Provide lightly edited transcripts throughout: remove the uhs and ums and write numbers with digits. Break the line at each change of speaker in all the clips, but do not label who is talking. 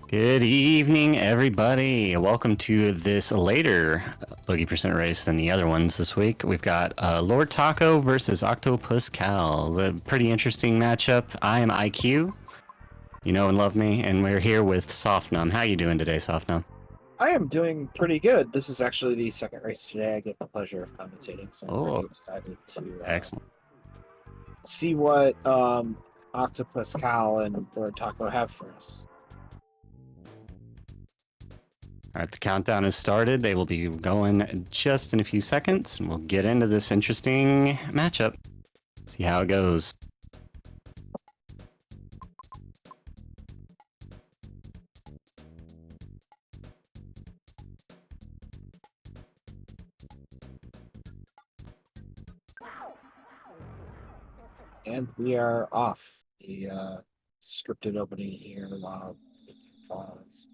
Good evening, everybody. Welcome to this later Boogie Percent race than the other ones this week. We've got Lord Taco versus octopuscal. A pretty interesting matchup. I am IQ. You know and love me, and we're here with Softnum. How you doing today, Softnum?
I am doing pretty good. This is actually the second race today. I get the pleasure of commentating, so I'm
Oh,
pretty excited to
excellent.
see what Octopus Cal and Lord Taco have for us.
All right, the countdown has started. They will be going just in a few seconds, and we'll get into this interesting matchup. See how it goes.
And we are off the scripted opening here while it falls.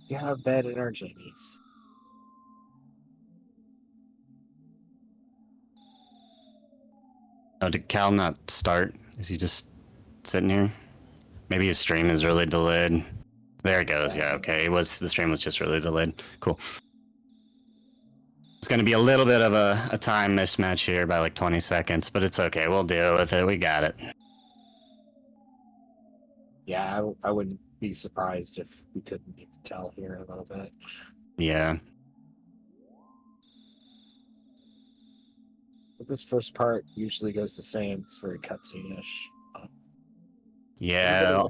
We got a bed in our jammies.
Oh, did Cal not start? Is he just sitting here? Maybe his stream is really delayed. There it goes. Yeah, okay. The stream was just really delayed. Cool. It's going to be a little bit of a time mismatch here by like 20 seconds, but it's okay. We'll deal with it. We got it.
Yeah, I wouldn't be surprised if we couldn't even tell here a little bit.
Yeah.
But this first part usually goes the same. It's very cutscene-ish.
Yeah.
Oh,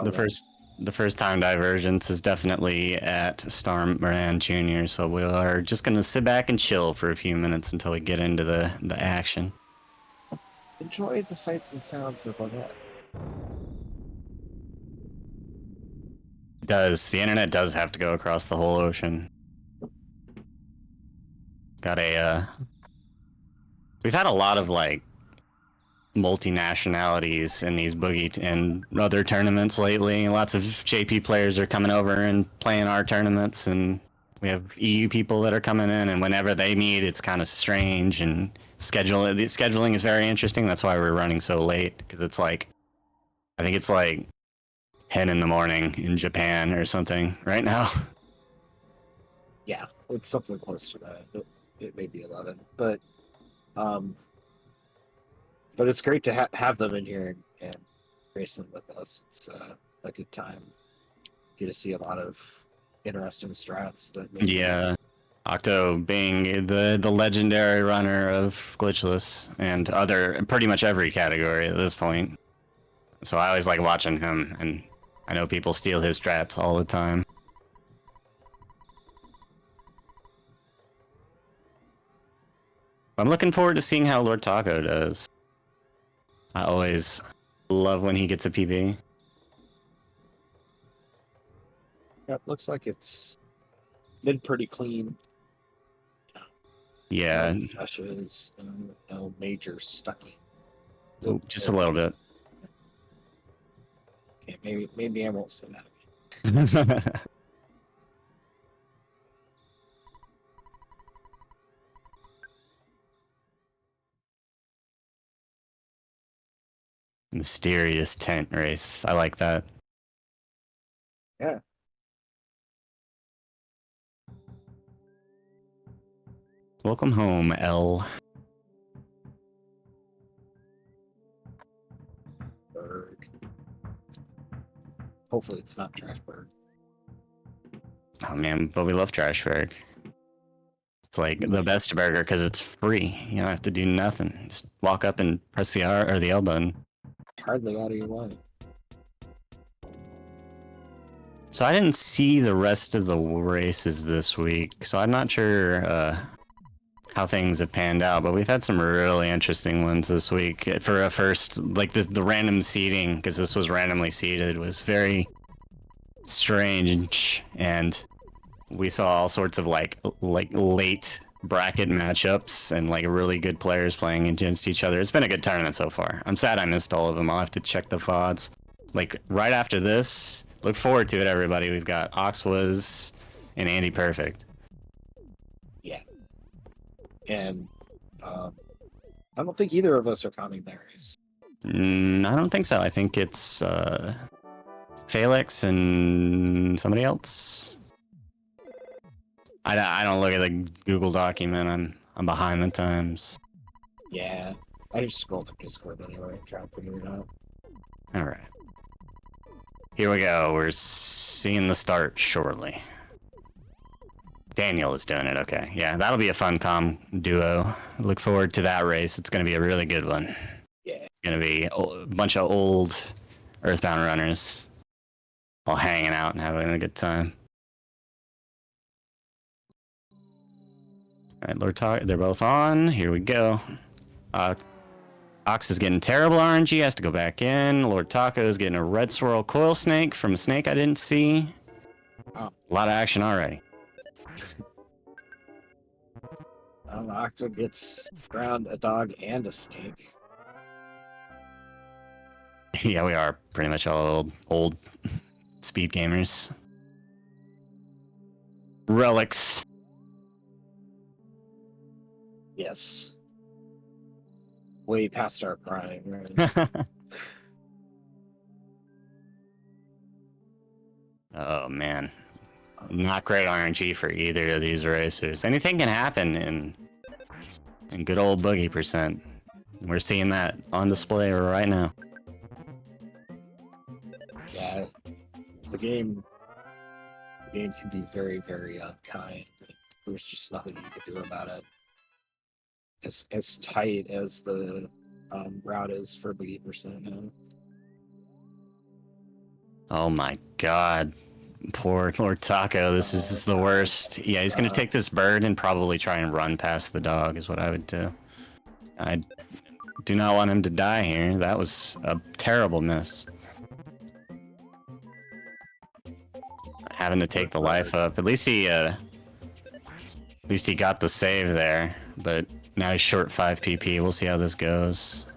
The
yeah.
first the first time divergence is definitely at Starman Jr., so we are just going to sit back and chill for a few minutes until we get into the action.
Enjoy the sights and sounds of Ornette.
The internet does have to go across the whole ocean. Got a we've had a lot of like multinationalities in these Boogie and other tournaments lately. Lots of JP players are coming over and playing our tournaments, and we have EU people that are coming in, and whenever they meet, it's kind of strange, and the scheduling is very interesting. That's why we're running so late, because it's like, I think it's like 10 in the morning in Japan or something right now.
Yeah, it's something close to that. It may be 11, um, but it's great to have them in here and racing with us. It's a good time. Get to see a lot of interesting strats that maybe.
Yeah. Octo being the legendary runner of glitchless and other pretty much every category at this point. So I always like watching him, and I know people steal his strats all the time. I'm looking forward to seeing how Lord Taco does. I always love when he gets a PB.
Yeah, it looks like it's been pretty clean.
Yeah,
No touches, no major stucking.
ooh, just a little bit.
Okay, maybe I won't say that
Mysterious tent race. I like that.
again. Yeah.
Welcome home, L.
Berg. Hopefully it's not Trashberg.
Oh man, but we love Trashberg. It's like the best burger because it's free. You don't have to do nothing. Just walk up and press the R or the L button.
Hardly out of your way.
So I didn't see the rest of the races this week, so I'm not sure how things have panned out. But we've had some really interesting ones this week. For a first, like the random seeding, because this was randomly seeded, was very strange, and we saw all sorts of like late bracket matchups and like really good players playing against each other. It's been a good tournament so far. I'm sad I missed all of them. I'll have to check the VODs. Like right after this, look forward to it, everybody. We've got Oxwas and Andy Perfect.
Yeah. And I don't think either of us are counting that race.
I don't think so. I think it's Felix and somebody else. I don't look at the Google document. I'm behind the times.
Yeah, I just scrolled through Discord anyway, trying to figure it out.
All right. Here we go. We're seeing the start shortly. Daniel is doing it. Okay. Yeah, that'll be a fun duo. Look forward to that race. It's going to be a really good one.
Yeah.
Going to be a bunch of old Earthbound runners all hanging out and having a good time. All right, Lord Talk, they're both on. Here we go. Ox is getting terrible RNG, has to go back in. Lord Taco is getting a red swirl coil snake from a snake I didn't see.
Oh.
A lot of action already.
Octo gets around a dog and a snake.
Yeah, we are pretty much all old speed gamers. Relics.
Yes. Way past our prime, right?
Oh man, not great RNG for either of these racers. Anything can happen in good old Boogey percent. We're seeing that on display right now.
Yeah, the game can be very, very unkind. There's just nothing you can do about it. As tight as the route is for Boogey percent now.
Oh my god. Poor Lord Taco, this is the worst. Yeah, he's gonna take this bird and probably try and run past the dog is what I would do. I do not want him to die here. That was a terrible miss. Having to take the life up. At least he got the save there, but now he's short 5 PP. We'll see how this goes.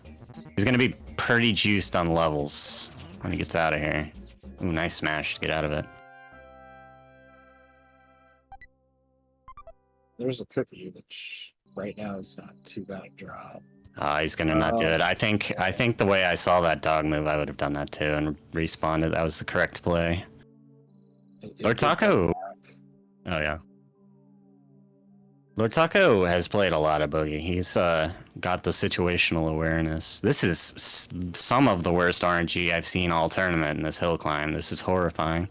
He's gonna be pretty juiced on levels when he gets out of here. Ooh, nice smash to get out of it.
There's a cookie, which right now is not too bad a drop.
He's gonna not do it. I think the way I saw that dog move, I would have done that too and respawned it. That was the correct play. Lord Taco. Oh yeah. Lord Taco has played a lot of Boogey. He's got the situational awareness. This is some of the worst RNG I've seen all tournament in this hill climb. This is horrifying.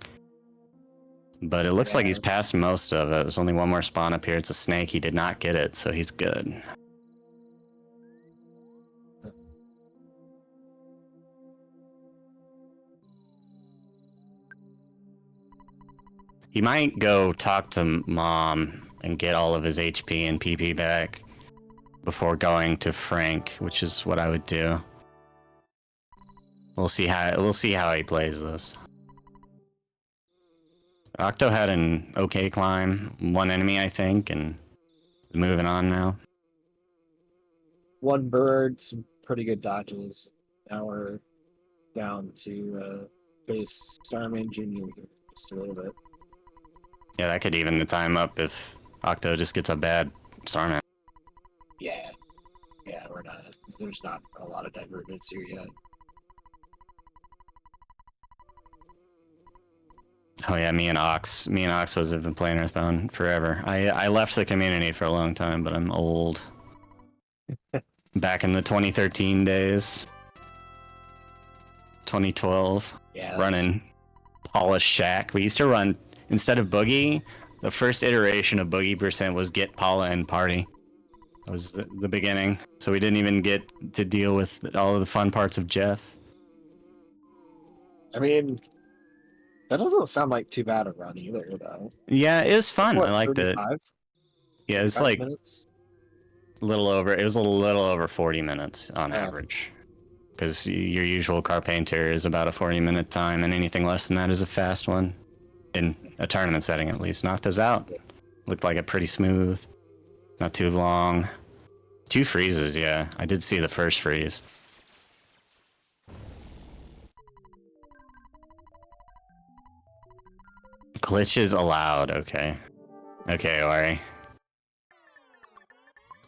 But it looks like he's passed most of it. There's only one more spawn up here. It's a snake. He did not get it, so he's good. He might go talk to Mom and get all of his HP and PP back before going to Frank, which is what I would do. We'll see how he plays this. Octo had an okay climb, one enemy I think, and moving on now.
One bird, some pretty good dodges. Now we're down to base Starman Junior just a little bit.
Yeah, that could even the time up if Octo just gets a bad Starman.
Yeah, there's not a lot of divergence here yet.
Oh yeah, me and Ox have been playing Earthbound forever. I left the community for a long time, but I'm old. Back in the 2013 days. 2012.
Yeah.
Running Polished Shack. We used to run, instead of Boogey, the first iteration of Boogey percent was get Paula and party. That was the beginning. So we didn't even get to deal with all of the fun parts of Jeff.
I mean, that doesn't sound like too bad a run either, though.
Yeah, it was fun.
What,
I liked
35?
it. Yeah, it was like
minutes?
a little over 40 minutes on average. Because your usual car painter is about a 40-minute time, and anything less than that is a fast one. In a tournament setting, at least. Knocked us out. Looked like it pretty smooth. Not too long. 2 freezes, yeah. I did see the first freeze. Glitches allowed, okay. Okay, Ori.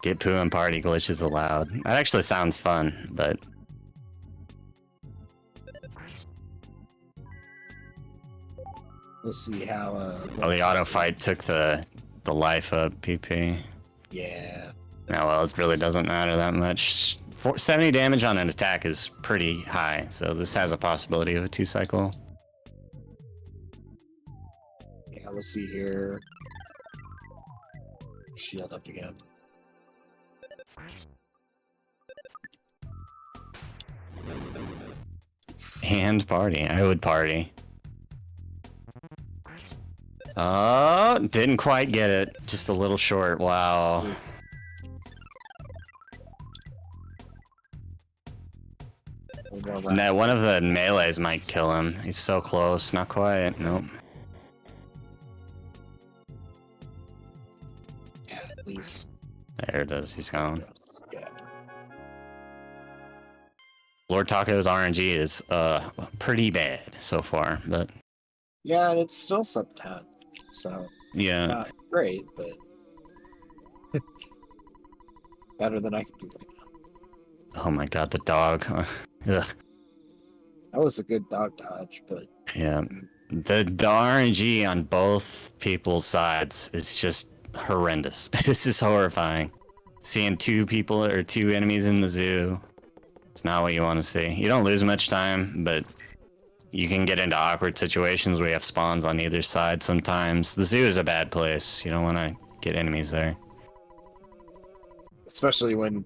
Get poo and party glitches allowed. That actually sounds fun, but...
We'll see how.
Oh, the auto fight took the life up PP.
Yeah.
Now, well, it really doesn't matter that much. 70 damage on an attack is pretty high, so this has a possibility of a 2-cycle.
Yeah, we'll see here. Shield up again.
And party. I would party. Oh, didn't quite get it. Just a little short. Wow. One of the melees might kill him. He's so close. Not quite. Nope.
Yeah, at least.
There it is. He's gone.
Yeah.
Lord Taco's RNG is pretty bad so far, but
Yeah, and it's still sub 10. So
yeah.
not great, but better than I could do right now.
Oh my god, the dog. Ugh.
That was a good dog dodge, but
Yeah. The RNG on both people's sides is just horrendous. This is horrifying. Seeing two people or two enemies in the zoo. It's not what you want to see. You don't lose much time, but you can get into awkward situations where you have spawns on either side sometimes. The zoo is a bad place. You don't want to get enemies there.
especially when,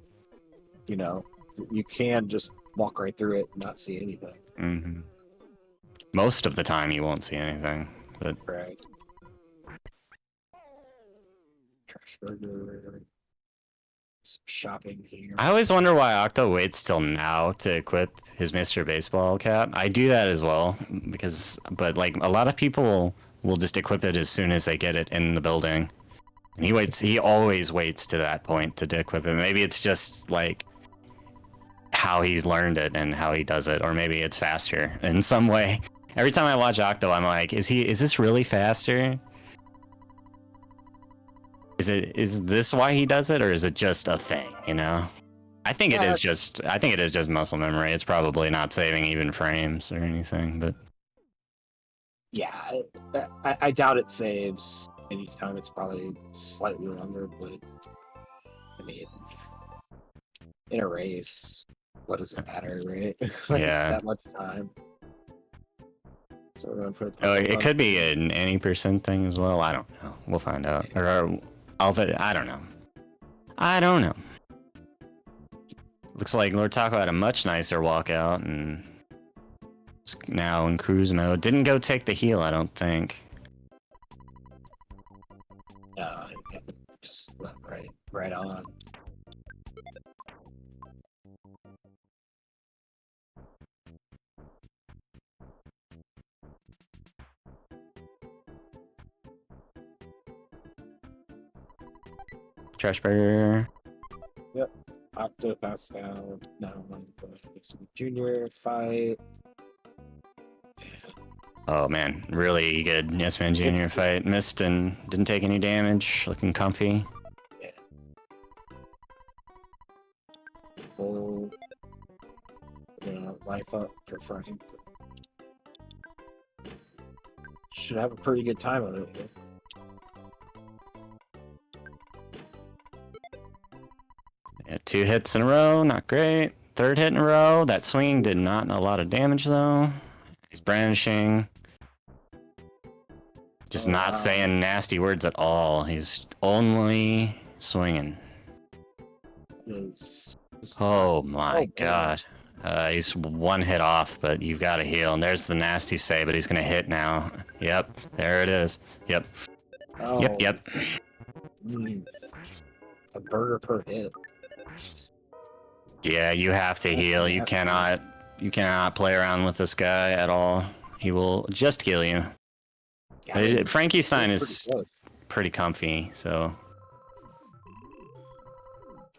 you know, you can just walk right through it and not see anything.
Mm-hmm. Most of the time you won't see anything, but...
Right. Trash burger. Some shopping here.
I always wonder why Octo waits till now to equip his Mr. Baseball cap. I do that as well, but like a lot of people will just equip it as soon as they get it in the building. And he always waits to that point to equip it. Maybe it's just like how he's learned it and how he does it, or maybe it's faster in some way. Every time I watch Octo, I'm like, is this really faster? Is this why he does it, or is it just a thing, you know? I think it is just muscle memory. It's probably not saving even frames or anything, but
Yeah, I doubt it saves anytime. It's probably slightly longer, but I mean, in a race, what does it matter, right? Like,
yeah.
that much time. So we're going for the
It could be an any percent thing as well. I don't know. We'll find out. I don't know. I don't know. Looks like Lord Taco had a much nicer walkout and it's now in cruise mode. Didn't go take the heal, I don't think.
No, I just went right on.
Trash burger.
Yep. Octopuscal. Now I'm going to get some junior fight.
Oh man, really good Yes Man Jr. fight. Missed and didn't take any damage. Looking comfy.
Yeah. Full. Life up for Frank. Should have a pretty good time of it.
Yeah, 2 hits in a row, not great. 3rd hit in a row. That swing did not a lot of damage though. He's brandishing. Just not saying nasty words at all. He's only swinging. Oh my god. He's 1 hit off, but you've got to heal. And there's the nasty say, but he's going to hit now. Yep, there it is. Yep.
Oh.
Yep.
A burger per hit.
Yeah, you have to heal. You cannot play around with this guy at all. He will just kill you. Yeah, Frankenstein is pretty comfy, so...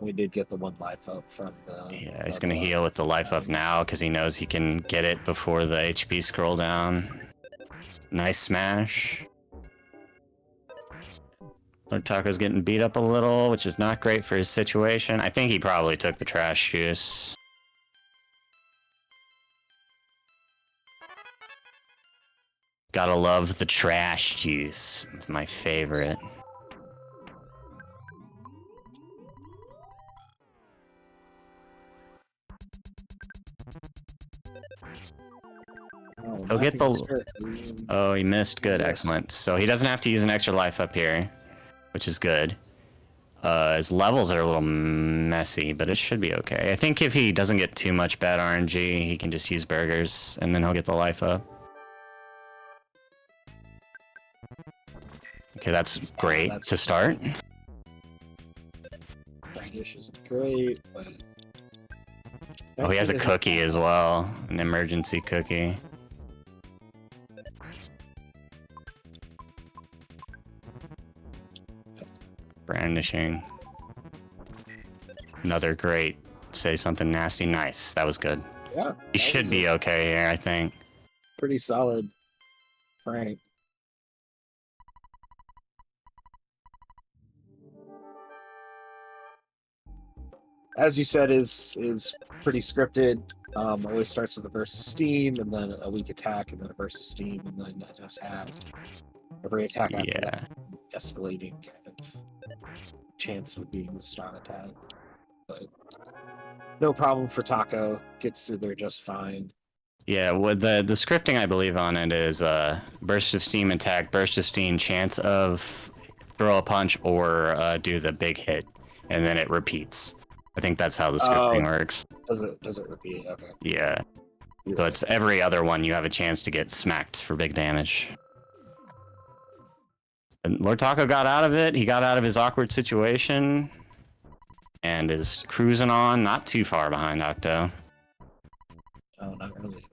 We did get the 1 life up from the...
Yeah, he's gonna heal with the life up now, because he knows he can get it before the HP scroll down. Nice smash. Lord Taco's getting beat up a little, which is not great for his situation. I think he probably took the trash juice. Gotta love the trash juice. My favorite.
Oh,
He'll get
nothing
the...
spirit.
Oh, he missed. Good,
Yes.
excellent. So he doesn't have to use an extra life up here, which is good. His levels are a little messy, but it should be okay. I think if he doesn't get too much bad RNG, he can just use burgers, and then he'll get the life up. Okay, that's great
That's
to start.
Brandish isn't great, but...
Oh, he has a cookie as well. An emergency cookie. Brandishing. Another great. Say something nasty. Nice. That was good.
Yeah.
He should be okay here, I think.
Pretty solid, Frank. As you said, is pretty scripted. Always starts with a burst of steam, and then a weak attack, and then a burst of steam, and then an attack. Every attack after that, escalating kind of chance of being a strong attack. But no problem for Taco. Gets through there just fine.
Yeah, with the scripting I believe on it is burst of steam attack, burst of steam, chance of throw a punch or do the big hit, and then it repeats. I think that's how the scripting works.
Does it repeat? Okay.
Yeah. So it's every other one you have a chance to get smacked for big damage. And Lord Taco got out of it. He got out of his awkward situation and is cruising on, not too far behind Octo.
Oh, not really.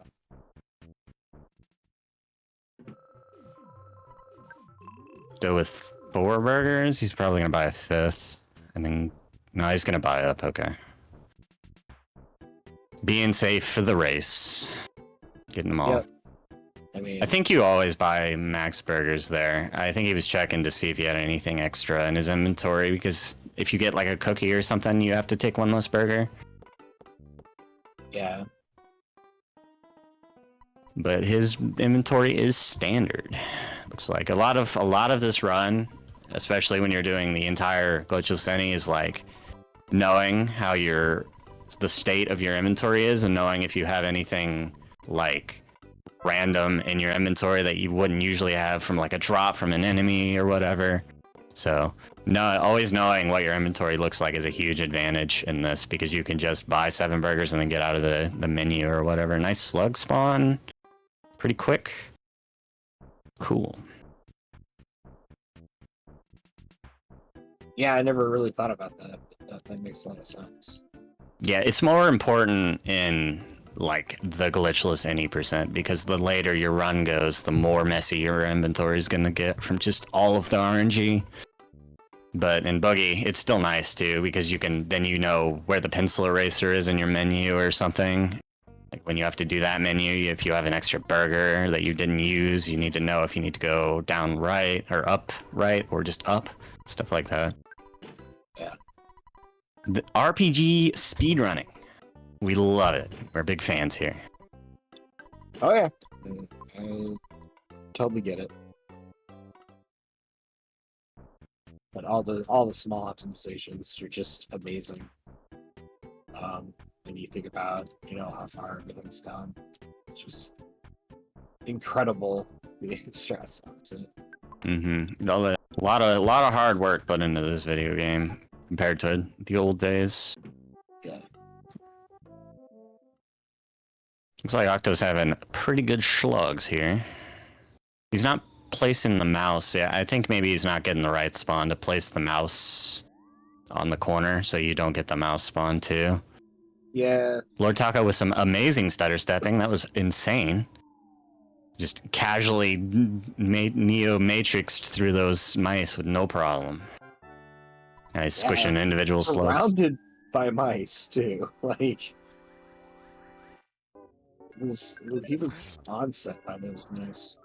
So with 4 burgers, he's probably gonna buy a 5th. And then no, he's gonna buy up, okay. Being safe for the race. Getting them all.
Yep. I
think you always buy max burgers there. I think he was checking to see if he had anything extra in his inventory, because if you get like a cookie or something, you have to take one less burger.
Yeah.
But his inventory is standard. Looks like a lot of this run, especially when you're doing the entire glitchless any, is like knowing how the state of your inventory is, and knowing if you have anything like random in your inventory that you wouldn't usually have from like a drop from an enemy or whatever. So always knowing what your inventory looks like is a huge advantage in this, because you can just buy 7 burgers and then get out of the menu or whatever. Nice slug spawn. Pretty quick. Cool.
Yeah, I never really thought about that. But that makes a lot of sense.
Yeah, it's more important in like the glitchless any %, because the later your run goes, the more messy your inventory is gonna get from just all of the RNG. But in Boogey, it's still nice too, because you can then where the pencil eraser is in your menu or something. Like when you have to do that menu, if you have an extra burger that you didn't use, you need to know if you need to go down right or up right or just up, stuff like that.
Yeah.
The RPG speedrunning. We love it. We're big fans here.
Oh yeah. I totally get it. But all the small optimizations are just amazing. When you think about, how far everything's gone. It's just incredible, the strats on it.
Mm-hmm. A lot of hard work put into this video game compared to the old days.
Yeah.
Looks like Octo's having pretty good slugs here. He's not placing the mouse. Yeah, I think maybe he's not getting the right spawn to place the mouse on the corner, so you don't get the mouse spawn too.
Yeah.
Lord Taco with some amazing stutter stepping. That was insane. Just casually Neo Matrixed through those mice with no problem. And he's squishing individual slugs.
Surrounded by mice too. Like he was onset by those mice.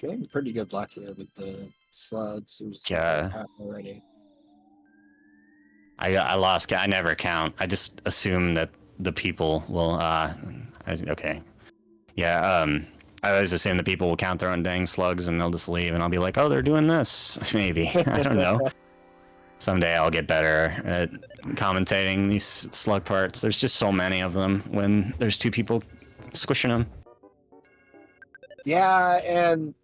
Getting pretty good luck here with the slugs. Who's
Yeah.
already?
I lost. I never count. I just assume that the people will. Okay. Yeah. I always assume the people will count their own dang slugs and they'll just leave, and I'll be like, oh, they're doing this. Maybe. I don't know. Someday I'll get better at commentating these slug parts. There's just so many of them when there's two people squishing them.
Yeah, and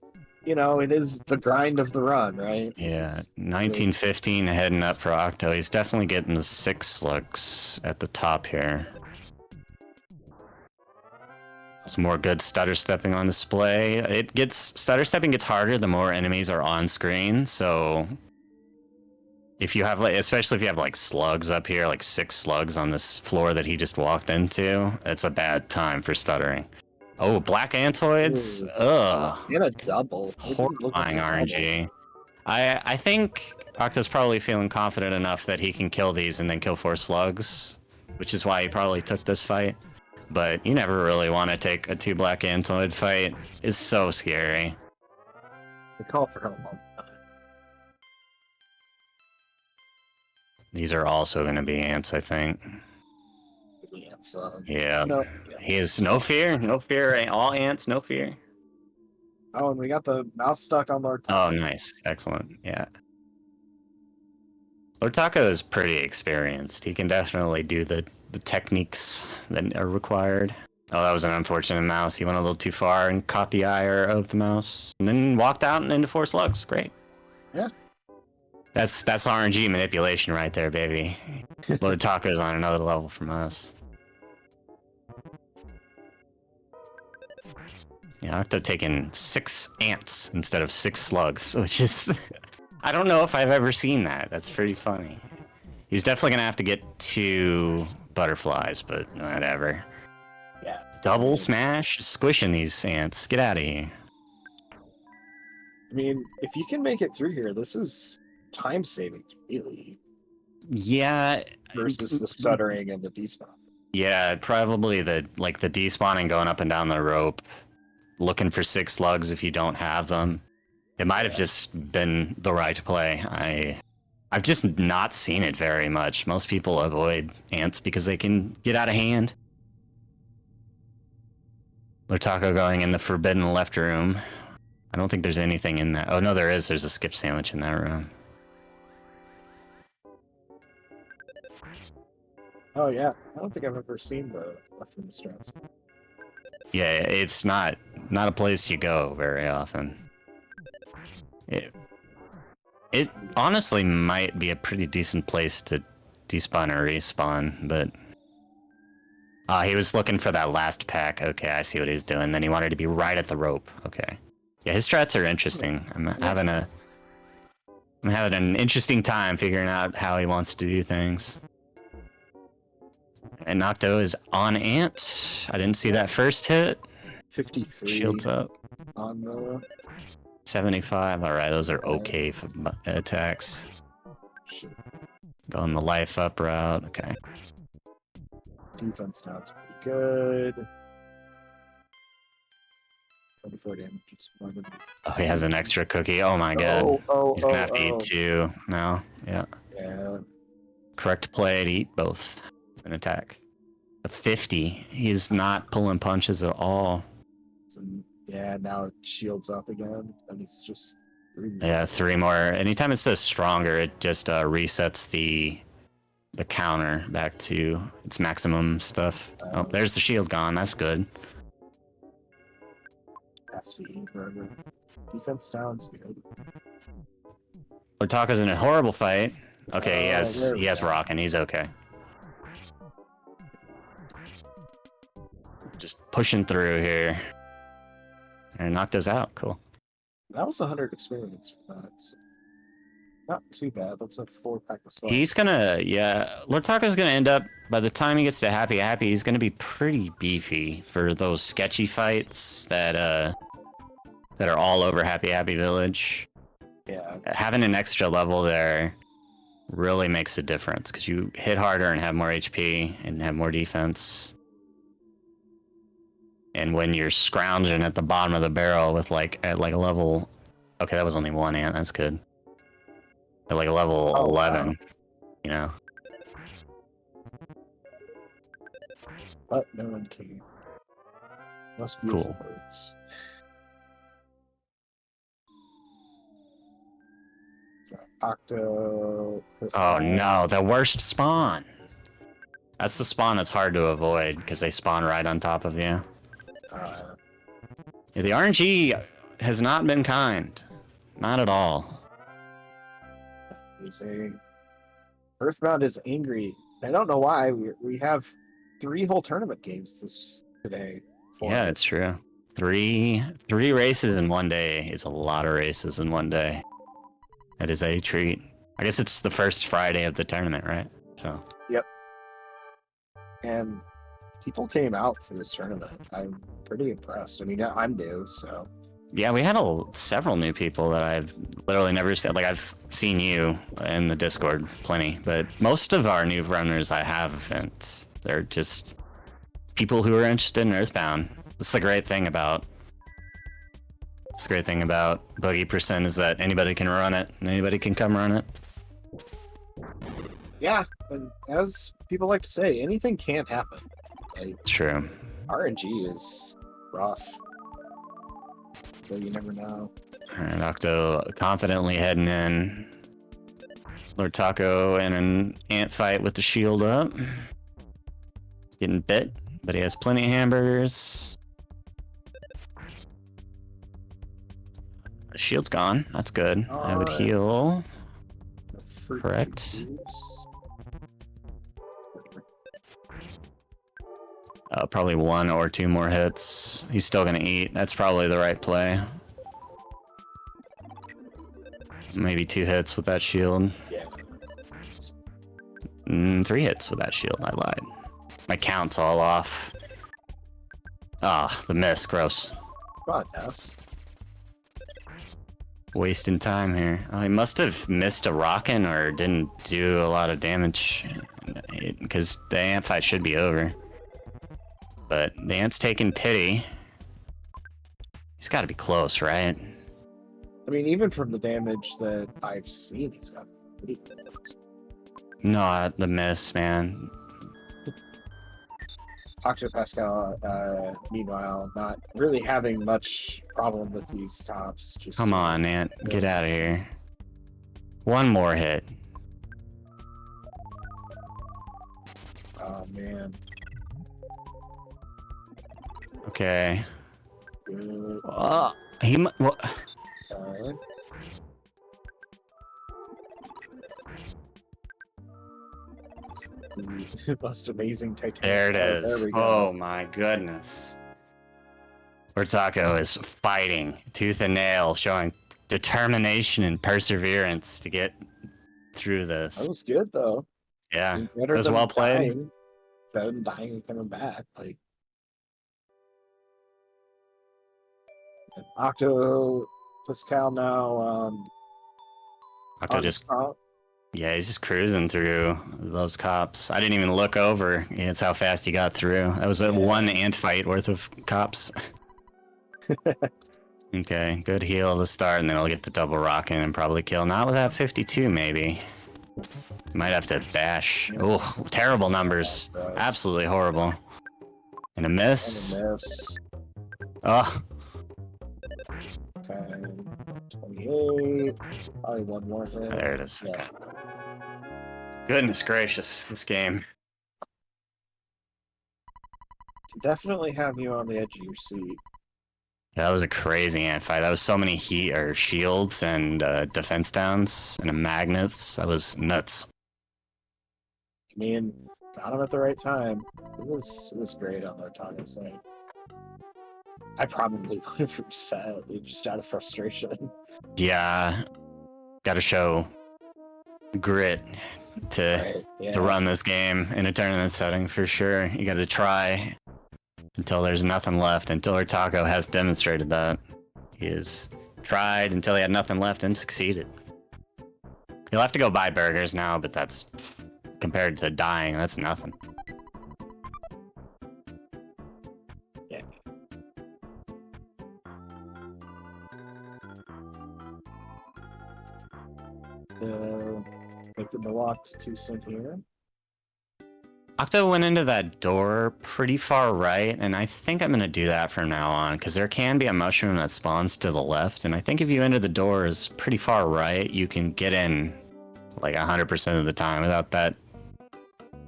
it is the grind of the run, right?
Yeah, 1915 heading up for Octo. He's definitely getting the 6 slugs at the top here. Some more good stutter stepping on display. Stutter stepping gets harder the more enemies are on screen, so if you have especially if you have slugs up here, 6 slugs on this floor that he just walked into, it's a bad time for stuttering. Oh, black antoids?
Ooh.
Ugh.
And a double.
Horrifying RNG. I think Octo's probably feeling confident enough that he can kill these and then kill 4 slugs, which is why he probably took this fight. But you never really want to take a 2 black antoid fight. It's so scary.
They call for help all the time.
These are also going to be ants, I think.
Ants,
Yeah.
no,
He has no fear. No fear. All ants, no fear.
Oh, and we got the mouse stuck on Lord Taco.
Oh, nice. Excellent. Yeah. Lord Taco is pretty experienced. He can definitely do the techniques that are required. Oh, that was an unfortunate mouse. He went a little too far and caught the ire of the mouse. And then walked out and into 4 slugs. Great.
Yeah.
That's RNG manipulation right there, baby. Lord Taco's on another level from us. Yeah, Octo taking 6 ants instead of 6 slugs, which is... I don't know if I've ever seen that. That's pretty funny. He's definitely gonna have to get 2 butterflies, but whatever.
Yeah.
Double smash? Squishing these ants. Get out of here.
I mean, if you can make it through here, this is time saving, really.
Yeah.
Versus the stuttering and the despawn.
Yeah, probably the despawning going up and down the rope, looking for 6 slugs if you don't have them. It might have just been the right play. I've just not seen it very much. Most people avoid ants because they can get out of hand. Taco going in the forbidden left room. I don't think there's anything in that. Oh, no, there is. There's a skip sandwich in that room.
Oh, yeah. I don't think I've ever seen the left room strats.
Yeah, it's not a place you go very often. It honestly might be a pretty decent place to despawn or respawn, but... he was looking for that last pack. Okay, I see what he's doing. Then he wanted to be right at the rope. Okay. Yeah, his strats are interesting. I'm having an interesting time figuring out how he wants to do things. And Octo is on ant. I didn't see that first hit.
53.
Shields up.
On the...
75. Alright, those are okay attacks.
Shit.
Going the life up route. Okay.
Defense now, it's pretty good. 24 damage.
Oh, he has an extra cookie. Oh my god. He's gonna have to eat 2 now. Yeah.
Yeah.
Correct play to eat both. An attack. A 50. He's not pulling punches at all.
So, yeah, now it shields up again, and it's just...
Yeah, 3 more. Anytime it says stronger, it just resets the counter back to its maximum stuff. Oh, there's the shield gone. That's good.
Defense down's good.
Otaka's in a horrible fight. Okay, he has rock and he's okay. Just pushing through here. And knocked us out. Cool.
That was 100 experience for that. So not too bad. That's a 4-pack of slugs.
He's gonna, yeah. Lord Taco's gonna end up, by the time he gets to Happy Happy, he's gonna be pretty beefy for those sketchy fights that are all over Happy Happy Village.
Yeah.
Having an extra level there really makes a difference, because you hit harder and have more HP and have more defense. And when you're scrounging at the bottom of the barrel with at like a level, okay, that was only one ant. That's good. At like a level 11,
wow.
you know.
But no one came. Most beautiful
Cool.
birds. Octo.
Oh no, the worst spawn. That's the spawn that's hard to avoid because they spawn right on top of you.
Uh,
Yeah, the RNG has not been kind. Not at all.
is a Earthbound is angry. I don't know why. We have 3 whole tournament games today.
Yeah, it's true. Three races in one day is a lot of races in one day. That is a treat. I guess it's the first Friday of the tournament, right? So.
Yep. And people came out for this tournament. I'm pretty impressed. I mean, I'm new, so.
Yeah, we had several new people that I've literally never seen. Like, I've seen you in the Discord plenty, but most of our new runners I haven't. They're just people who are interested in Earthbound. That's the great thing about. It's the great thing about Boogey Percent is that anybody can run it, and anybody can come run it.
Yeah, and as people like to say, anything can happen. Like,
True.
RNG is rough. So you never know.
Alright, Octo confidently heading in. Lord Taco in an ant fight with the shield up. Getting bit, but he has plenty of hamburgers. The shield's gone. That's good. I would heal. Correct. Probably 1 or 2 more hits. He's still gonna eat. That's probably the right play. Maybe 2 hits with that shield.
Yeah.
3 hits with that shield. I lied. My count's all off. Ah, the miss. Gross.
Come on, Tess.
Wasting time here. Oh, he must have missed a rockin' or didn't do a lot of damage. Because the ant fight should be over. But the ant's taking pity. He's got to be close, right?
I mean, even from the damage that I've seen, he's got pretty close.
No, the miss, man.
Octopuscal, meanwhile, not really having much problem with these cops. Just
Come on, Ant. Get out of here. 1 more hit.
Oh, man.
Okay.
Good.
What?
Most amazing Titanic.
There it is.
There we go.
Oh my goodness. Taco is fighting tooth and nail, showing determination and perseverance to get through this.
That was good, though.
Yeah,
Better
it was
than
well played.
dying. Better than dying and coming back. Like, Octopuscal now.
Octo just, yeah, he's just cruising through those cops. I didn't even look over. Yeah, that's how fast he got through. That was a 1 ant fight worth of cops. Okay, good heal to start, and then I'll get the double rockin' and probably kill. Not with that 52, maybe. Might have to bash. Oh, terrible numbers. Absolutely horrible. And a miss.
And a miss.
Oh.
Okay. 28. Probably 1 more hit.
There it is.
Yeah.
Goodness gracious, this game.
Definitely have you on the edge of your seat.
That was a crazy ant fight. That was so many shields and defense downs and magnets. That was nuts.
I mean, got him at the right time. It was great on their Taco side. I probably would have reset just out of frustration.
Yeah, gotta show grit to run this game in a tournament setting for sure. You gotta try until there's nothing left. Until our Taco has demonstrated that. He has tried until he had nothing left and succeeded. He'll have to go buy burgers now, but that's compared to dying, that's nothing.
Yeah. Making the walk to St. here.
Octo went into that door pretty far right, and I think I'm going to do that from now on, because there can be a mushroom that spawns to the left, and I think if you enter the doors pretty far right, you can get in like 100% of the time without that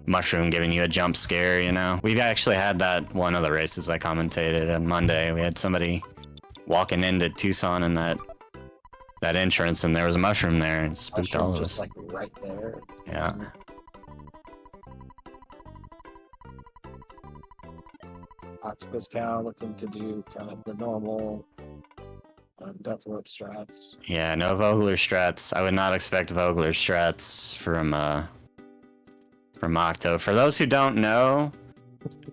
mushroom giving you a jump scare, you know? We've actually had that one of the races I commentated on Monday. We had somebody walking into Tucson in that entrance, and there was a mushroom there, and it spooked all of
just
us.
like right there.
Yeah.
Octopuscal looking to do kind of the normal death rope strats.
Yeah, no Vogler strats. I would not expect Vogler strats from Octo. For those who don't know,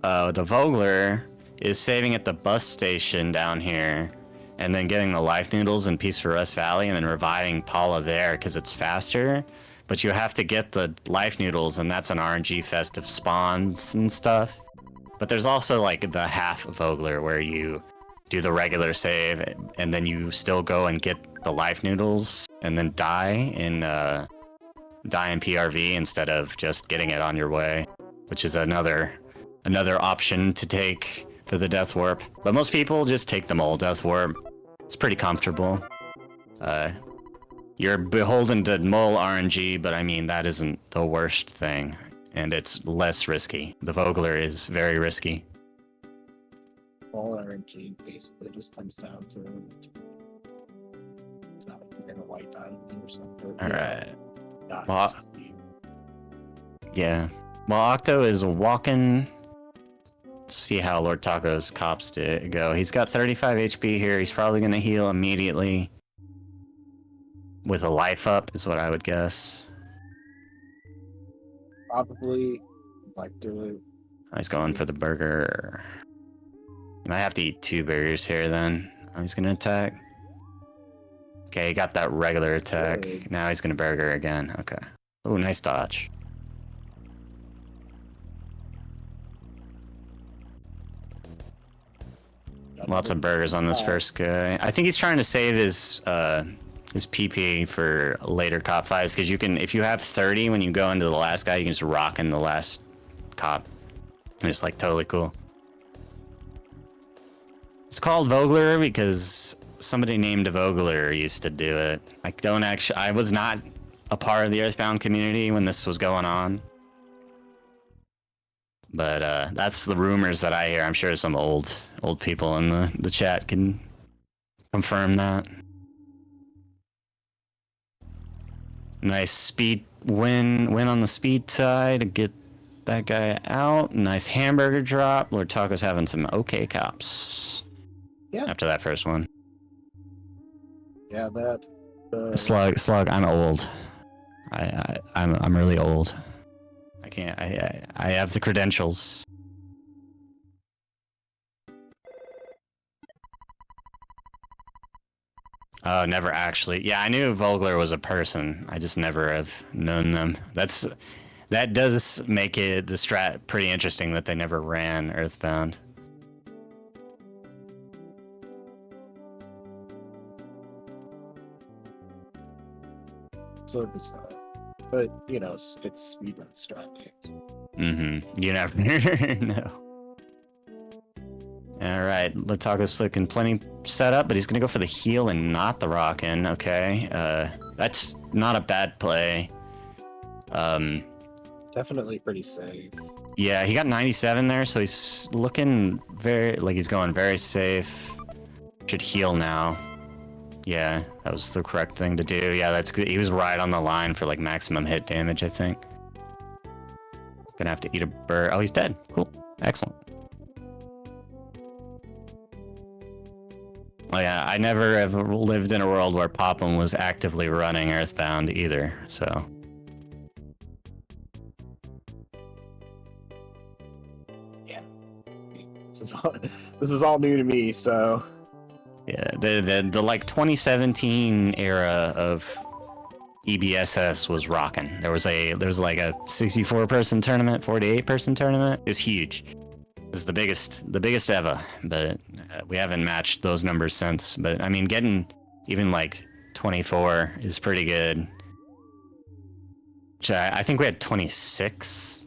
the Vogler is saving at the bus station down here, and then getting the life noodles in Peace for Rest Valley, and then reviving Paula there because it's faster. But you have to get the life noodles, and that's an RNG fest of spawns and stuff. But there's also like the half Vogler where you do the regular save, and then you still go and get the life noodles, and then die in PRV instead of just getting it on your way, which is another option to take for the Death Warp. But most people just take the Mole Death Warp. It's pretty comfortable. You're beholden to Mole RNG, but I mean, that isn't the worst thing, and it's less risky. The Vogler is very risky.
All RNG basically just comes down to it's not like you're gonna wipe out or something.
Alright.
Well,
Yeah. Well, Octo is walking. See how Lord Taco's cops go. He's got 35 HP here. He's probably going to heal immediately. With a life up, is what I would guess.
probably like do
He's going for the burger. I might have to eat 2 burgers here then. Oh, he's going to attack. Okay, he got that regular attack.
Good.
Now he's going to burger again. Okay. Oh, nice dodge. Lots of burgers on this first guy. I think he's trying to save his PP for later cop fights, because you can, if you have 30 when you go into the last guy, you can just rock in the last cop. And it's like totally cool. It's called Vogler because somebody named Vogler used to do it. I was not a part of the Earthbound community when this was going on. But that's the rumors that I hear. I'm sure some old people in the chat can confirm that. Nice speed win on the speed side to get that guy out. Nice hamburger drop. Lord Taco's having some okay cops.
Yeah.
After that first one.
Yeah, that.
Slug. I'm old. I'm really old. I can't. I have the credentials. Oh, never actually. Yeah, I knew Vogler was a person. I just never have known them. That does make it the strat pretty interesting that they never ran Earthbound.
So bizarre. But, you know, it's speedrun strat games.
Mm-hmm. You never know. Alright, Lataco's looking plenty set up, but he's gonna go for the heal and not the rockin'. Okay. That's not a bad play.
Definitely pretty safe.
Yeah, he got 97 there, so he's looking he's going very safe. Should heal now. Yeah, that was the correct thing to do. Yeah, he was right on the line for like maximum hit damage, I think. Gonna have to eat a bird. Oh, he's dead. Cool. Excellent. Oh yeah, I never have lived in a world where Popham was actively running Earthbound either, so.
Yeah. This is all new to me, so.
Yeah, the like 2017 era of EBSS was rocking. There was like a 64-person tournament, 48-person tournament. It was huge. It was the biggest ever, but we haven't matched those numbers since. But I mean, getting even like 24 is pretty good. I think we had 26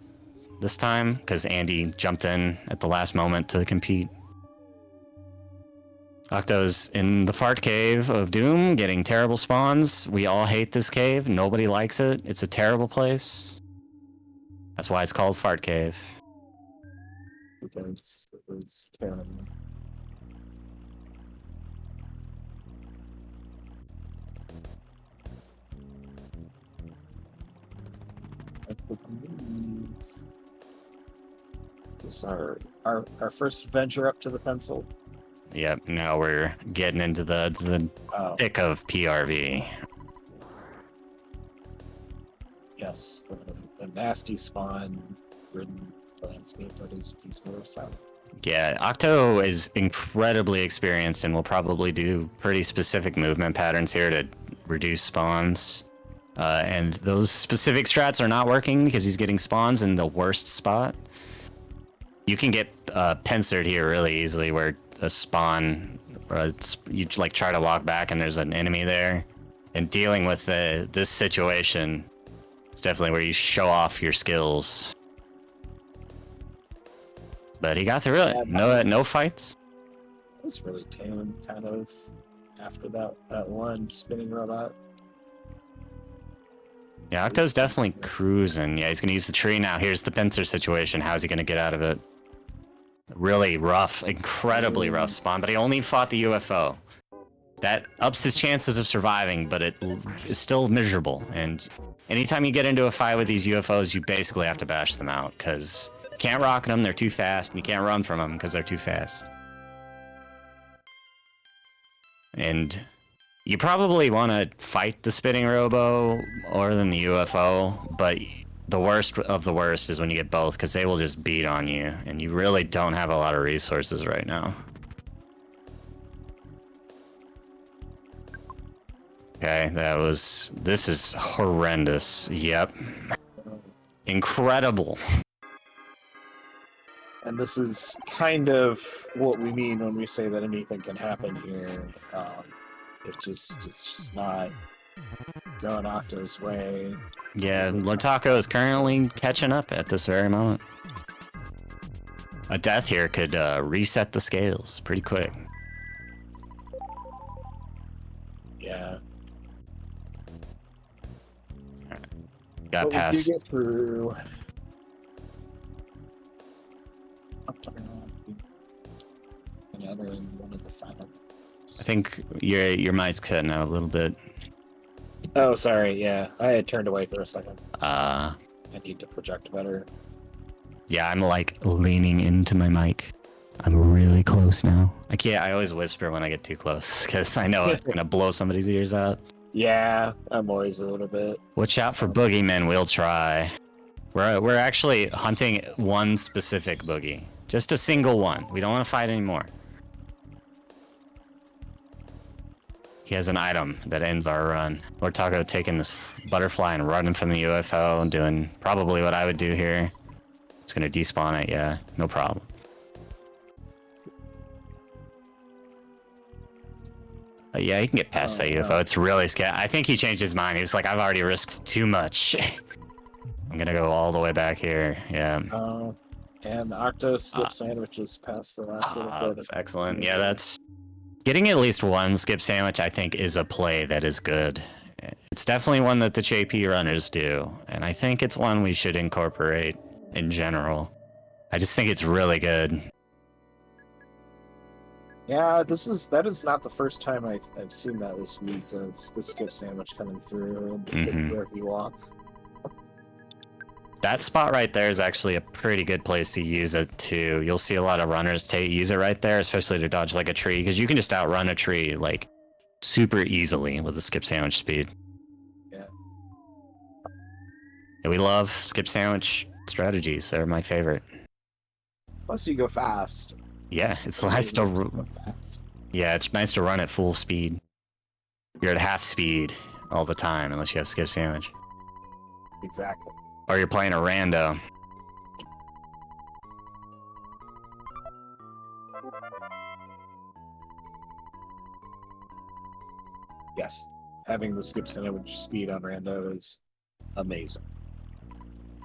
this time because Andy jumped in at the last moment to compete. Octo's in the fart cave of doom, getting terrible spawns. We all hate this cave. Nobody likes it. It's a terrible place. That's why it's called Fart Cave.
Because it was terrible. I believe this is our first venture up to the pencil.
Yep, now we're getting into the thick of PRV.
Yes, the nasty spawn-ridden landscape that is Peace Forest.
Yeah, Octo is incredibly experienced and will probably do pretty specific movement patterns here to reduce spawns. And those specific strats are not working because he's getting spawns in the worst spot. You can get pincered here really easily where a spawn, you like try to walk back and there's an enemy there. And dealing with this situation is definitely where you show off your skills. But he got through it. No fights.
It was really tame, kind of, after that one spinning robot.
Yeah, Octo's definitely cruising. Yeah, he's going to use the tree now. Here's the pincer situation. How's he going to get out of it? Really rough, incredibly rough spawn, but he only fought the UFO. That ups his chances of surviving, but it is still miserable. And anytime you get into a fight with these UFOs, you basically have to bash them out, because you can't rocket them, they're too fast, and you can't run from them because they're too fast. And you probably want to fight the spinning robo more than the UFO, but the worst of the worst is when you get both, because they will just beat on you, and you really don't have a lot of resources right now. Okay, this is horrendous. Yep. Incredible.
And this is kind of what we mean when we say that anything can happen here. It's just not going Octo's way.
Yeah, Lortaco is currently catching up at this very moment. A death here could reset the scales pretty quick.
Yeah.
Got past.
We do get through. Another in one of the final.
I think your mic's cutting out a little bit.
Oh, sorry. Yeah, I had turned away for a second.
I
need to project better.
Yeah, I'm like leaning into my mic. I'm really close now. I always whisper when I get too close because I know it's gonna blow somebody's ears out.
Yeah, I'm always a little bit.
Watch out for boogeymen. We'll try. We're actually hunting one specific boogie, just a single one. We don't want to fight anymore. He has an item that ends our run. Lortaco taking this butterfly and running from the UFO and doing probably what I would do here. Just gonna despawn it, yeah, no problem. Yeah, he can get past that UFO. It's really scary. I think he changed his mind. He was like, I've already risked too much. I'm gonna go all the way back here, yeah.
And Octo skip sandwiches past the last little bit.
Excellent. Yeah, that's... Getting at least one skip sandwich, I think, is a play that is good. It's definitely one that the JP runners do, and I think it's one we should incorporate in general. I just think it's really good.
Yeah, that is not the first time I've seen that this week of the skip sandwich coming through and where you walk.
That spot right there is actually a pretty good place to use it too. You'll see a lot of runners use it right there, especially to dodge like a tree, because you can just outrun a tree like super easily with the skip sandwich speed.
Yeah.
And we love skip sandwich strategies. They're my favorite.
Plus you go fast.
Yeah, it's nice to Yeah, it's nice to run at full speed. You're at half speed all the time unless you have skip sandwich.
Exactly.
Or you're playing a rando.
Yes. Having the skip sandwich speed on rando is amazing.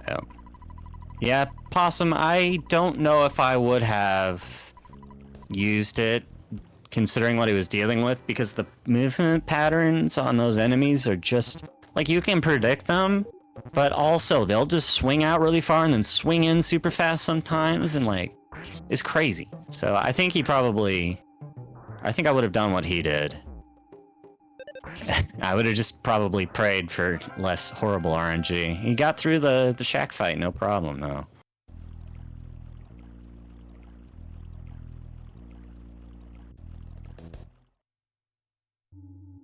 Yeah. Yeah, Possum, I don't know if I would have used it considering what he was dealing with, because the movement patterns on those enemies are just like, you can predict them, but also they'll just swing out really far and then swing in super fast sometimes, and like, it's crazy. So I think I think I would have done what he did. I would have just probably prayed for less horrible RNG. He got through the shack fight, no problem though.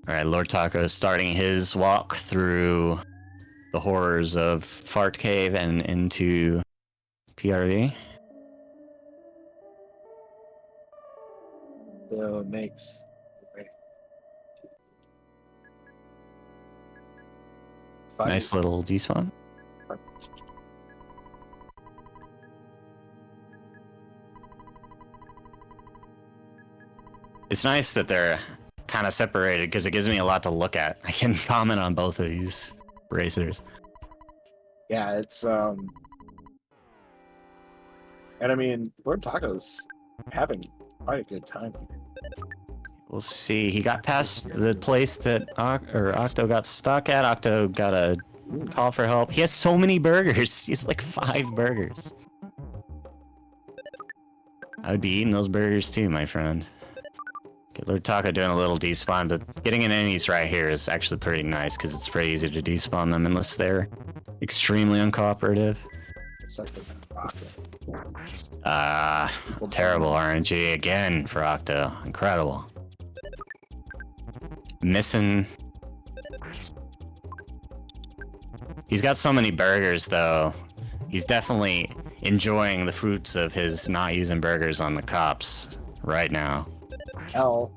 Alright, Lord Taco is starting his walk through the horrors of Fart Cave and into PRV.
So it makes.
Nice little despawn. It's nice that they're kind of separated because it gives me a lot to look at. I can comment on both of these racers.
Yeah, it's and I mean, Lord Taco's having quite a good time here.
We'll see. He got past the place that Octo got stuck at. Octo got a call for help. He has so many burgers. He has like 5 burgers. I would be eating those burgers too, my friend. Okay, Lord Taco doing a little despawn, but getting an enemies right here is actually pretty nice because it's pretty easy to despawn them unless they're extremely uncooperative. Terrible RNG again for Octo. Incredible. Missing. He's got so many burgers though. He's definitely enjoying the fruits of his not using burgers on the cops right now.
L,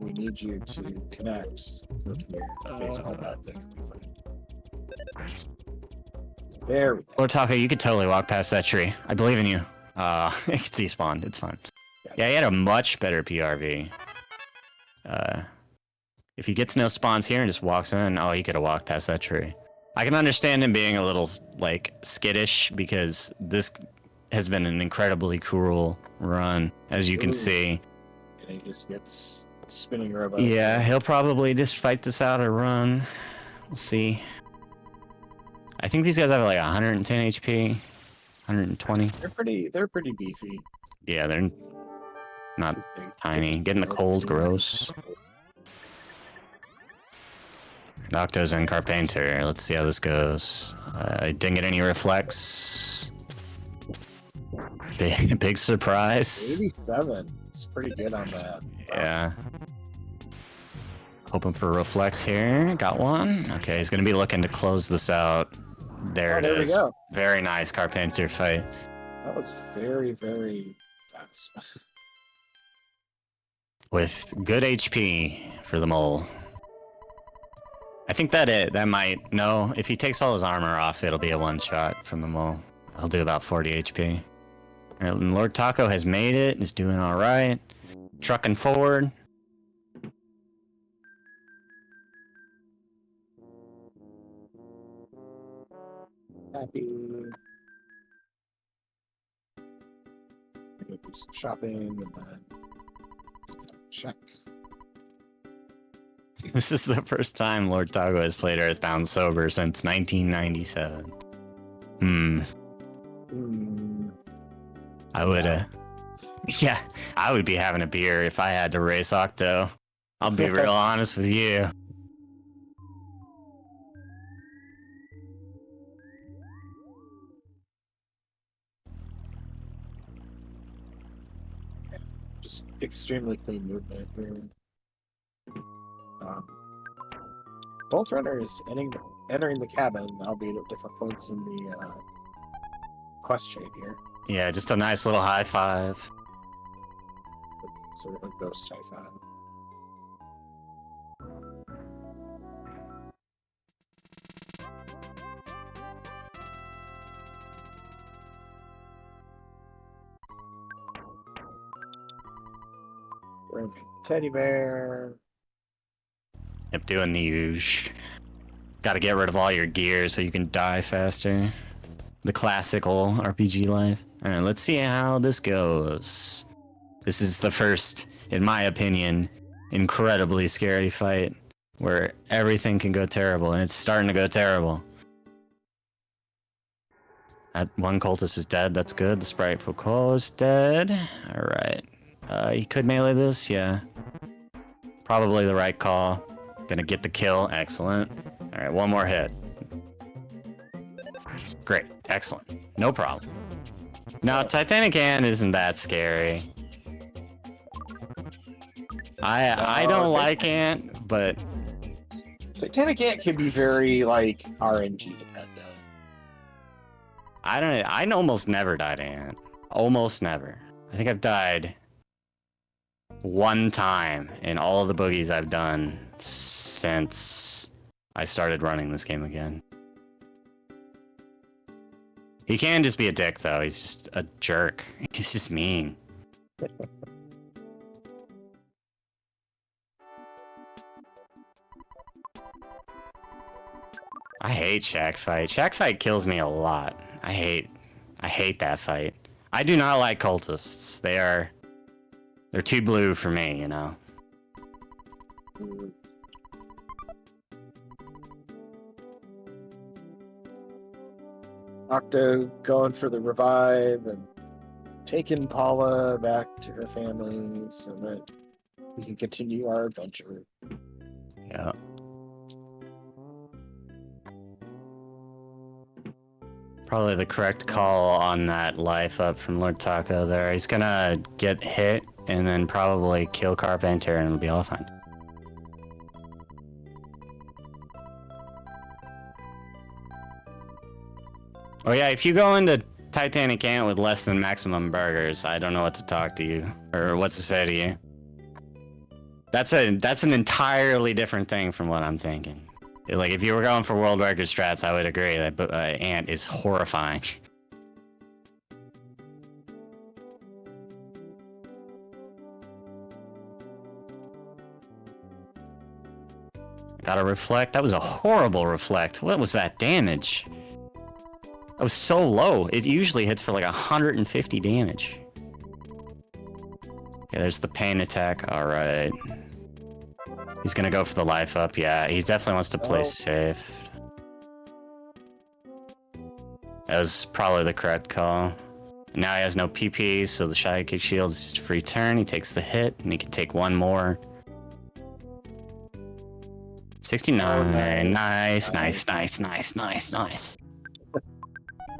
we need you to connect with your baseball bat thing. There we go.
Lord Taco, you could totally walk past that tree. I believe in you. It's despawned. It's fine. Yeah, he had a much better PRV. If he gets no spawns here and just walks in, oh, he could have walked past that tree. I can understand him being a little, like, skittish because this has been an incredibly cruel run, as you can see.
And he just gets spinning robot.
Yeah, he'll probably just fight this out or run. We'll see. I think these guys have like 110 HP, 120.
They're pretty beefy.
Yeah, they're not tiny. Getting the cold, gross. Octo's and Carpenter. Let's see how this goes. I didn't get any reflex. Big surprise.
87. It's pretty good on that.
Yeah. Hoping for a reflex here. Got one. Okay, he's gonna be looking to close this out. There it is. We go. Very nice Carpenter fight.
That was very, very fast.
With good HP for the mole. I think that might, no, if he takes all his armor off, it'll be a one-shot from the mole. He'll do about 40 HP. Right, and Lord Taco has made it, is doing alright. Trucking forward.
Happy. Do some shopping and then check.
This is the first time Lord Taco has played Earthbound sober since 1997. I would, yeah, I would be having a beer if I had to race Octo. I'll be real honest with you.
Just extremely clean movement here. Both runners entering the cabin, albeit at different points in the quest chain here.
Yeah, just a nice little high five.
Sort of a ghost high five. Teddy bear.
Yep, doing the usual. Gotta get rid of all your gear so you can die faster. The classical RPG life. All right, let's see how this goes. This is the first, in my opinion, incredibly scary fight where everything can go terrible, and it's starting to go terrible. That one cultist is dead. That's good. The spriteful call is dead. All right. He could melee this. Yeah. Probably the right call. Gonna get the kill. Excellent. All right. One more hit. Great. Excellent. No problem. No, Titanic Ant isn't that scary. I don't like Ant, but
Titanic Ant can be very like RNG dependent.
I almost never died Ant. Almost never. I think I've died one time in all of the boogies I've done since I started running this game again. He can just be a dick though. He's just a jerk. He's just mean. I hate Shack Fight. Shack Fight kills me a lot. I hate that fight. I do not like cultists. They're too blue for me, you know.
Octo going for the revive and taking Paula back to her family so that we can continue our adventure.
Yeah. Probably the correct call on that life up from Lord Taco there. He's gonna get hit and then probably kill Carpenter and it'll be all fine. Oh yeah, if you go into Titanic Ant with less than maximum burgers, I don't know what to talk to you or what to say to you. That's an entirely different thing from what I'm thinking. Like if you were going for world record strats, I would agree that Ant is horrifying. Gotta reflect. That was a horrible reflect. What was that damage? That was so low. It usually hits for like 150 damage. Okay, there's the pain attack. All right. He's gonna go for the life up. Yeah, he definitely wants to play safe. That was probably the correct call. Now he has no PP, so the Shy Kick Shield is just a free turn. He takes the hit, and he can take one more. 69. Nice.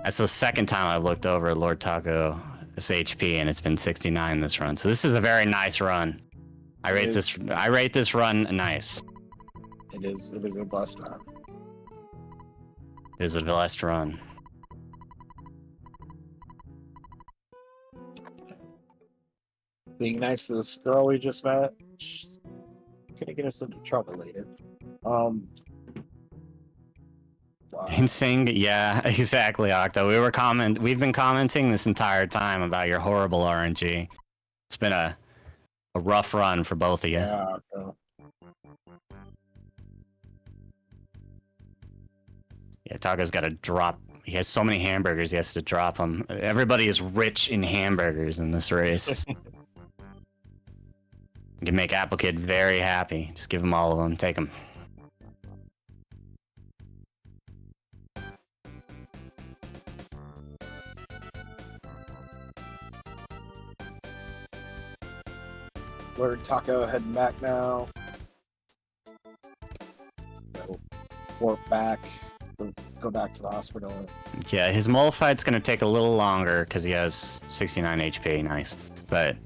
That's the second time I've looked over at Lord Taco's HP, and it's been 69 this run. So this is a very nice run. I rate this run nice.
It is a blessed run.
It is a blessed run.
Being nice to this girl we just met, she's gonna get us into trouble later. Wow.
Insane, yeah, exactly, Octo. We've been commenting this entire time about your horrible RNG. It's been a rough run for both of you.
Yeah.
Yeah, Taco's got to drop. He has so many hamburgers, he has to drop them. Everybody is rich in hamburgers in this race. You can make Apple Kid very happy. Just give him all of them. Take them.
Lord Taco heading back now. Warp back. Go back to the hospital.
Yeah, his mole fight's gonna take a little longer because he has 69 HP. Nice, but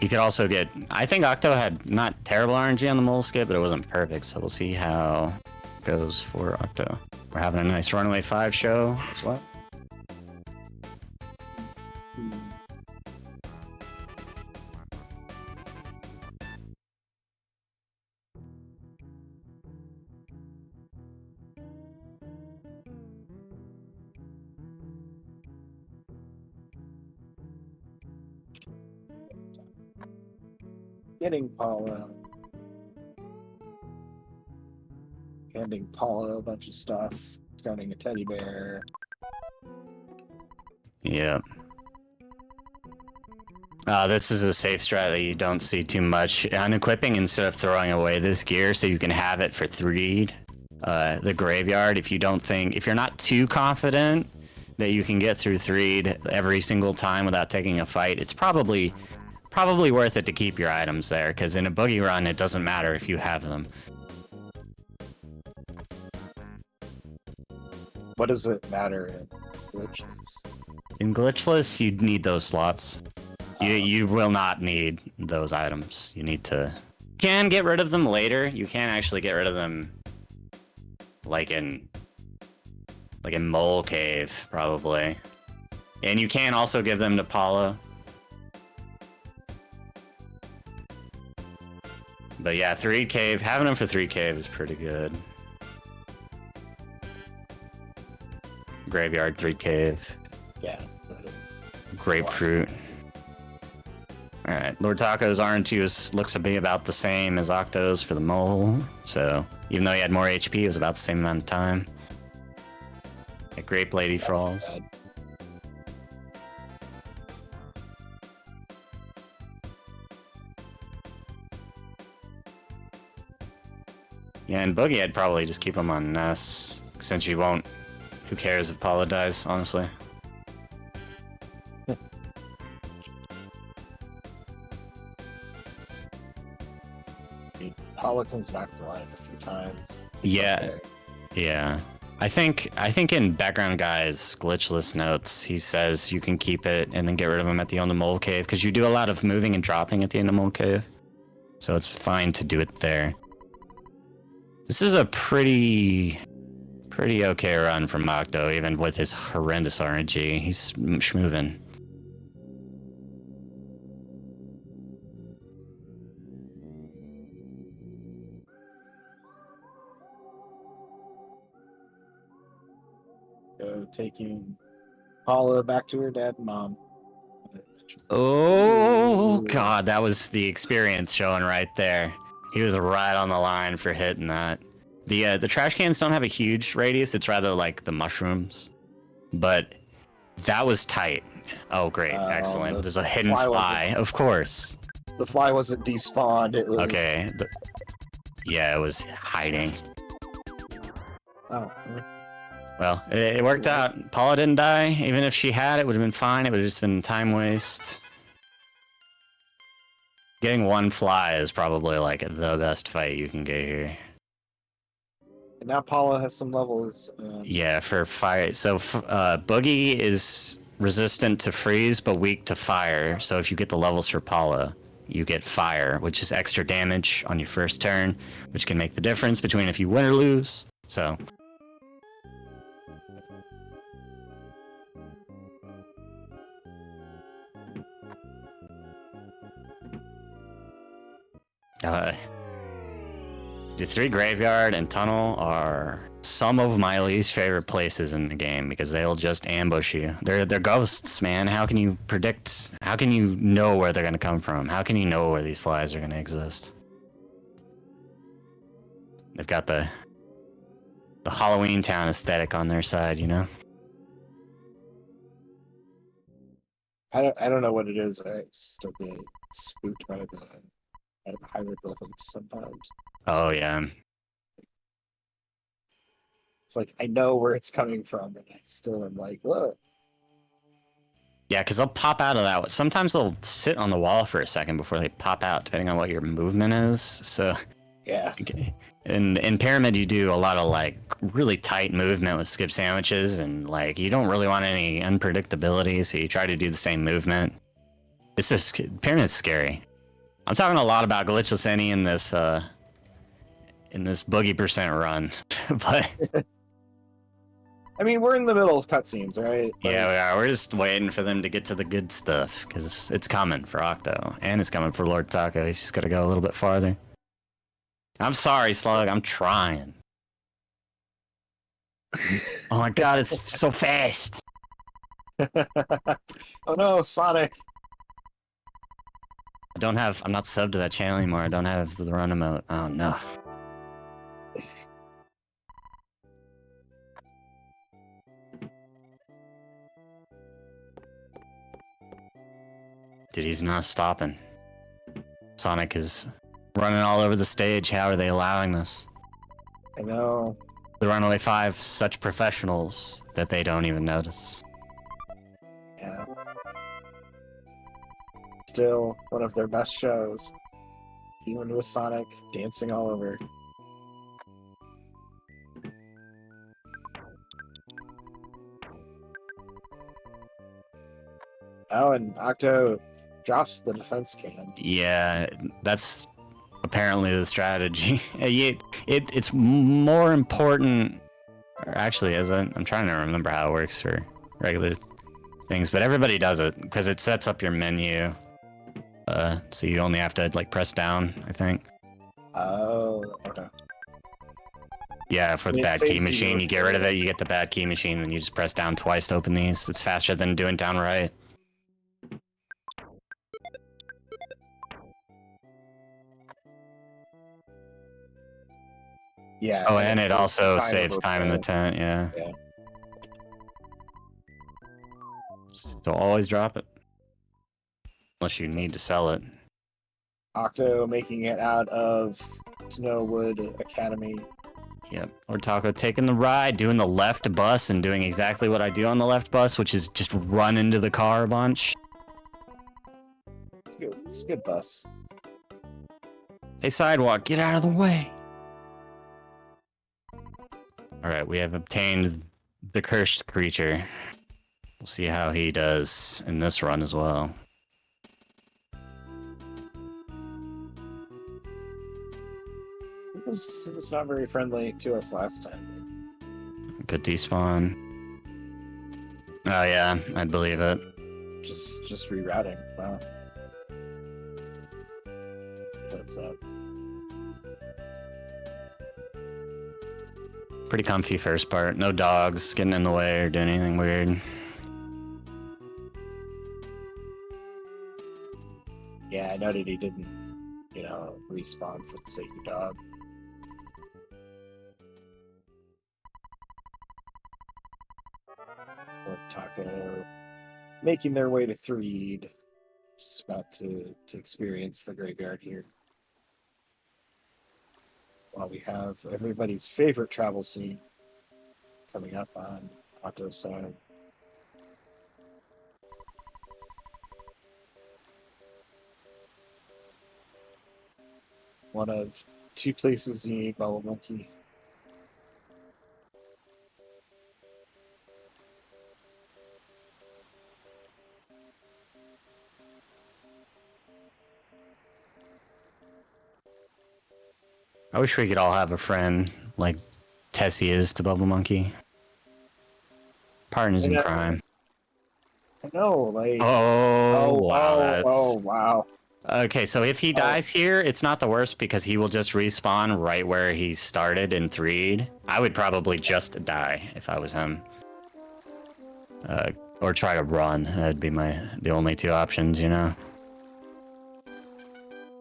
he could also get. I think Octo had not terrible RNG on the mole skip, but it wasn't perfect. So we'll see how it goes for Octo. We're having a nice Runaway 5 show as well.
Getting Paula. Handing Paula a bunch of stuff. Starting a teddy bear.
Yep. This is a safe strat that you don't see too much. Unequipping instead of throwing away this gear so you can have it for 3'd. The graveyard, if you're not too confident that you can get through 3'd every single time without taking a fight, it's probably worth it to keep your items there, because in a boogie run, it doesn't matter if you have them.
What does it matter in glitches?
In glitchless, you need those slots. You will not need those items. You can get rid of them later. You can actually get rid of them like in Mole Cave, probably. And you can also give them to Paula. But yeah, 3 cave, having them for 3 cave is pretty good. Graveyard, 3 cave.
Yeah.
Grapefruit. Alright, Lord Taco's RNT looks to be about the same as Octo's for the mole, so even though he had more HP, it was about the same amount of time. A Grape Lady Falls. Yeah, and Boogey, I'd probably just keep him on Ness, since you won't. Who cares if Paula dies, honestly?
Paula comes back to life a few times.
Yeah,
okay.
Yeah. I think in background guys glitchless notes he says you can keep it and then get rid of them at the end of Mole Cave, because you do a lot of moving and dropping at the end of Mole Cave, so it's fine to do it there. This is a pretty okay run from Octo, even with his horrendous RNG. He's schmoving.
Taking Paula back to her dad and mom.
Oh god, that was the experience showing right there. He was right on the line for hitting that. The trash cans don't have a huge radius, it's rather like the mushrooms. But that was tight. Oh great, excellent. There's a hidden fly, of course.
The fly wasn't despawned, it was...
Okay. Yeah, it was hiding.
Oh.
Well, it worked out. Paula didn't die. Even if she had, it would have been fine. It would have just been time waste. Getting one fly is probably like the best fight you can get here.
And now Paula has some levels.
Yeah, for fire. So Boogey is resistant to freeze but weak to fire. So if you get the levels for Paula, you get fire, which is extra damage on your first turn, which can make the difference between if you win or lose. So... the 3 graveyard and tunnel are some of my least favorite places in the game because they'll just ambush you. They're ghosts, man. How can you predict? How can you know where they're gonna come from? How can you know where these flies are gonna exist? They've got the Halloween Town aesthetic on their side, you know.
I don't know what it is. I still get spooked by the hieroglyphics sometimes.
Oh yeah.
It's like I know where it's coming from, and I still am like, what?
Yeah, because they'll pop out of that. Sometimes they'll sit on the wall for a second before they pop out, depending on what your movement is. So
yeah.
Okay. In Pyramid, you do a lot of like really tight movement with skip sandwiches, and like you don't really want any unpredictability, so you try to do the same movement. It's just Pyramid's scary. I'm talking a lot about glitchless any in this Boogey percent run, but
I mean, we're in the middle of cutscenes, right? Like,
yeah, we are. We're just waiting for them to get to the good stuff because it's coming for Octo and it's coming for Lord Taco. He's just got to go a little bit farther. I'm sorry, Slug. I'm trying. Oh my god, it's so fast.
oh no, Sonic.
I'm not subbed to that channel anymore. I don't have the run emote. Oh no. Dude, he's not stopping. Sonic is running all over the stage. How are they allowing this?
I know.
The Runaway Five, such professionals that they don't even notice.
Yeah. Still one of their best shows. Even with Sonic dancing all over. Oh, and Octo drops the defense can.
Yeah, that's apparently the strategy. It's more important. Or actually, I'm trying to remember how it works for regular things, but everybody does it because it sets up your menu. So you only have to like press down, I think.
Oh, okay.
Yeah, for the
It
bad key
saves you
machine,
more
you get rid of it, you get the bad key machine, and you just press down twice to open these. It's faster than doing down right.
Yeah.
Oh, and it also
time
saves
over
time in the tent, yeah.
Yeah.
So always drop it. Unless you need to sell it.
Octo making it out of Snowwood Academy.
Yep. Or Taco taking the ride, doing the left bus, and doing exactly what I do on the left bus, which is just run into the car a bunch.
It's a good bus.
Hey, sidewalk, get out of the way. Alright, we have obtained the cursed creature. We'll see how he does in this run as well.
It was not very friendly to us last time.
Good despawn. Oh yeah, I believe it.
Just rerouting. Wow. That's up.
Pretty comfy first part. No dogs getting in the way or doing anything weird.
Yeah, I noted he didn't, respawn for the safety dog. Or Taco making their way to Threed. Just about to experience the graveyard here. While we have everybody's favorite travel scene coming up on Octo's side. One of two places you need Bubble Monkey.
I wish we could all have a friend like Tessie is to Bubble Monkey. Partners in crime.
I know, like...
Oh, wow,
wow.
Okay, so if he dies here, it's not the worst because he will just respawn right where he started in Threed. I would probably just die if I was him. Or try to run. That'd be the only two options, you know?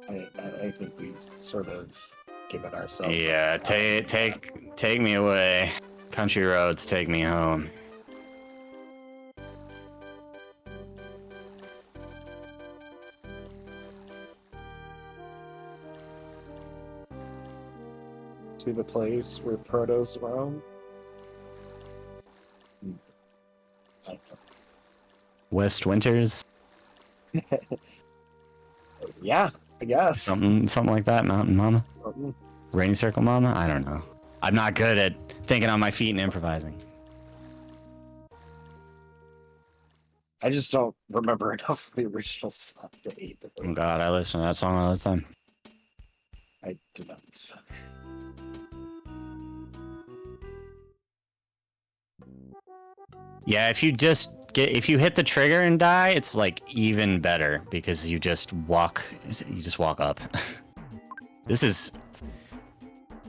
I think we've sort of given ourselves...
Yeah, take me away. Country roads, take me home.
To the place where Protos roam. I don't know.
West Winters?
Yeah, I guess.
Something like that, Mountain Mama?
Mm.
Rainy Circle Mama? I don't know. I'm not good at thinking on my feet and improvising.
I just don't remember enough of the original song to aid the
Oh god, I listen to that song all the time.
I do not.
Yeah, if you hit the trigger and die, it's like even better because you just walk up. This is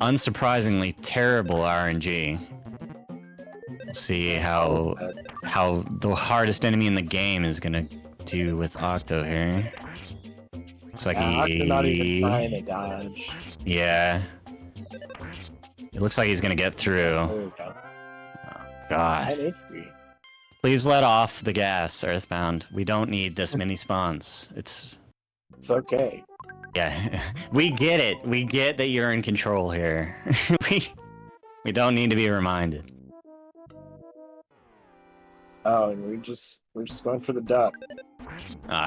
unsurprisingly terrible RNG. We'll see how the hardest enemy in the game is gonna do with Octo here. Looks like
Octo not even trying to dodge.
Yeah. It looks like he's gonna get through.
There we go.
God.
9 HP.
Please let off the gas, Earthbound. We don't need this many spawns. It's
okay.
yeah, we get it. We get that you're in control here. we don't need to be reminded.
Oh, and we're just going for the duck.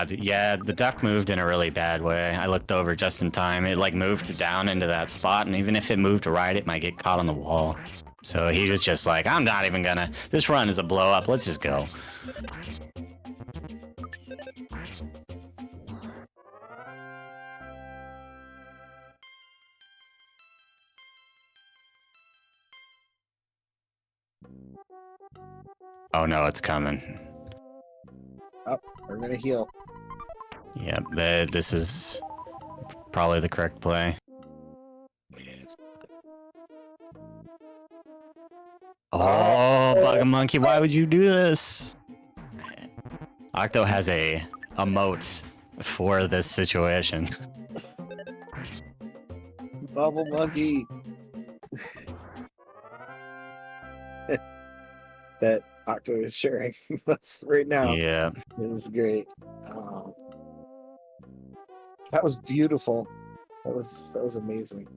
Yeah, the duck moved in a really bad way. I looked over just in time. It like moved down into that spot, and even if it moved right, it might get caught on the wall. So he was just like, I'm not even gonna. This run is a blow up. Let's just go. Oh no, it's coming.
Oh, we're gonna heal.
Yep, this is probably the correct play.
Yes.
Oh, Bug Monkey, why would you do this? Octo has a moat for this situation.
Bubble monkey. That Octo is sharing with us right now.
Yeah.
This is great. That was beautiful. That was amazing.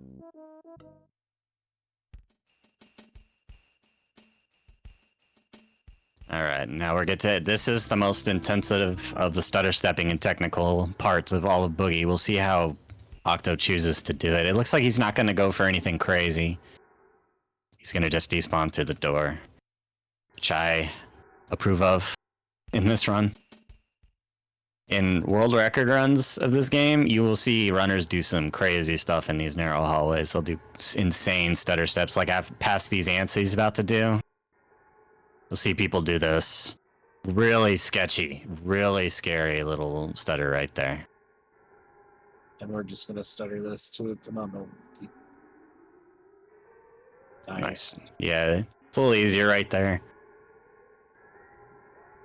All right, now we're to. This is the most intensive of the stutter stepping and technical parts of all of Boogey. We'll see how Octo chooses to do it. It looks like he's not going to go for anything crazy. He's going to just despawn to the door, which I approve of in this run. In world record runs of this game, you will see runners do some crazy stuff in these narrow hallways. They'll do insane stutter steps like I've passed these ants he's about to do. You'll see people do this. Really sketchy, really scary little stutter right there.
And we're just gonna stutter this to come on the
Nice. Yeah, it's a little easier right there.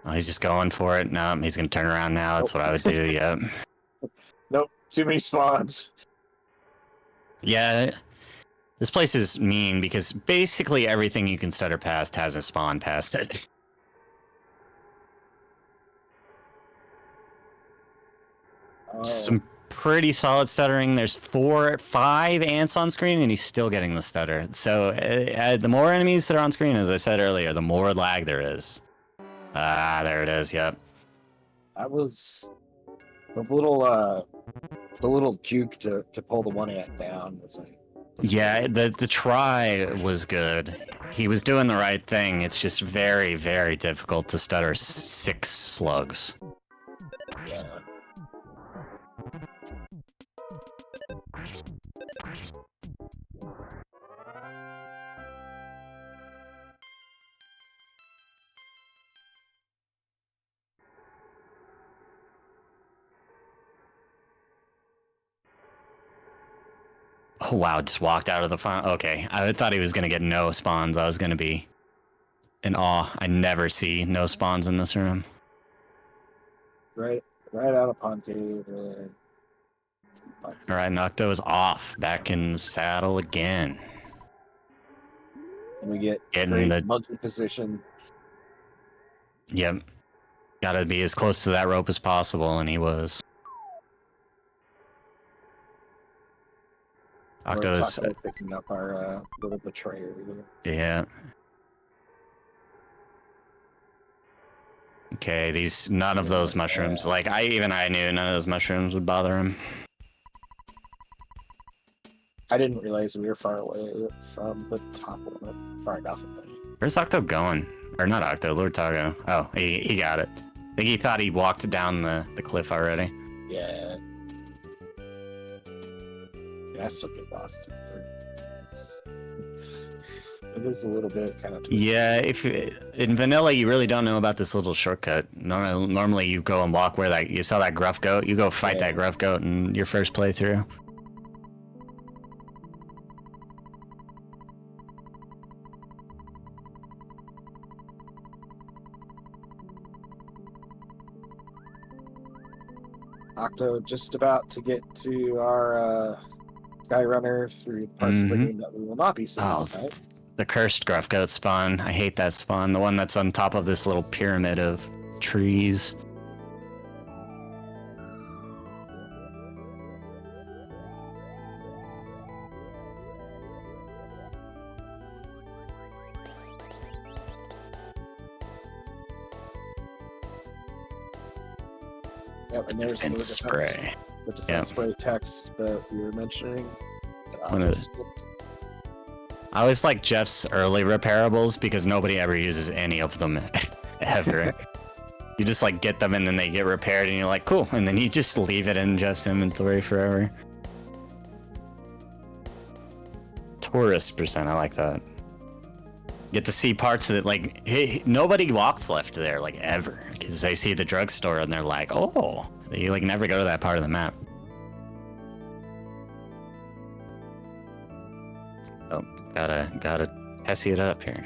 Oh, he's just going for it. No, he's gonna turn around now. That's what I would do. Yep.
Nope. Too many spawns.
Yeah. This place is mean because basically everything you can stutter past has a spawn past it.
Oh.
Some pretty solid stuttering. There's 5 ants on screen, and he's still getting the stutter. So the more enemies that are on screen, as I said earlier, the more lag there is. Ah, there it is. Yep.
That was the little juke to pull the one ant down. Was like,
yeah, the try was good. He was doing the right thing. It's just very, very difficult to stutter 6 slugs.
Yeah.
Oh wow, just walked out of the farm. Okay, I thought he was gonna get no spawns. I was gonna be in awe. I never see no spawns in this room.
Right out of Pond Cave.
All right, Nocto is off, back in the saddle again.
And we get
Getting
great
the
monkey position.
Yep, gotta be as close to that rope as possible, and he was. Octo's
picking up our little betrayer here.
Yeah. Okay, none of those mushrooms. Like I knew none of those mushrooms would bother him.
I didn't realize we were far away from the top one, far enough away.
Where's Octo going? Or not Octo, Lord Tago. Oh, he got it. I think he thought he walked down the cliff already.
Yeah. I still get lost through there. It is a little bit kind of twisty.
Yeah, in vanilla you really don't know about this little shortcut. Normally you go and walk where you saw that gruff goat. You go fight that gruff goat in your first playthrough.
Octo just about to get to our Skyrunner through parts of the game that we will not be seeing tonight.
The cursed gruff goat spawn. I hate that spawn. The one that's on top of this little pyramid of trees.
Yep, and there's
Defense spray.
the defense spray text that we were mentioning.
I always like Jeff's early repairables because nobody ever uses any of them ever. You just like get them and then they get repaired and you're like, cool. And then you just leave it in Jeff's inventory forever. Tourist percent, I like that. Get to see parts that like, hey, nobody walks left there like ever because they see the drugstore and they're like, oh, they like never go to that part of the map. Oh, gotta Hesse it up here.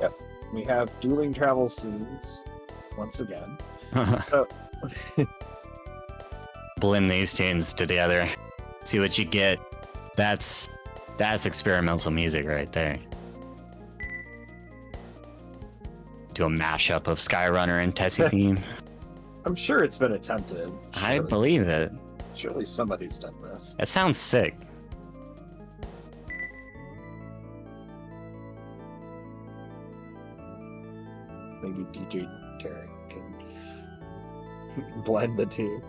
Yep, we have dueling travel scenes once again.
Blend these tunes together. See what you get. That's experimental music right there. Do a mashup of Skyrunner and Tessie theme.
I'm sure it's been attempted.
I believe it.
Surely somebody's done this.
It sounds sick.
Maybe DJ Terry can blend the two.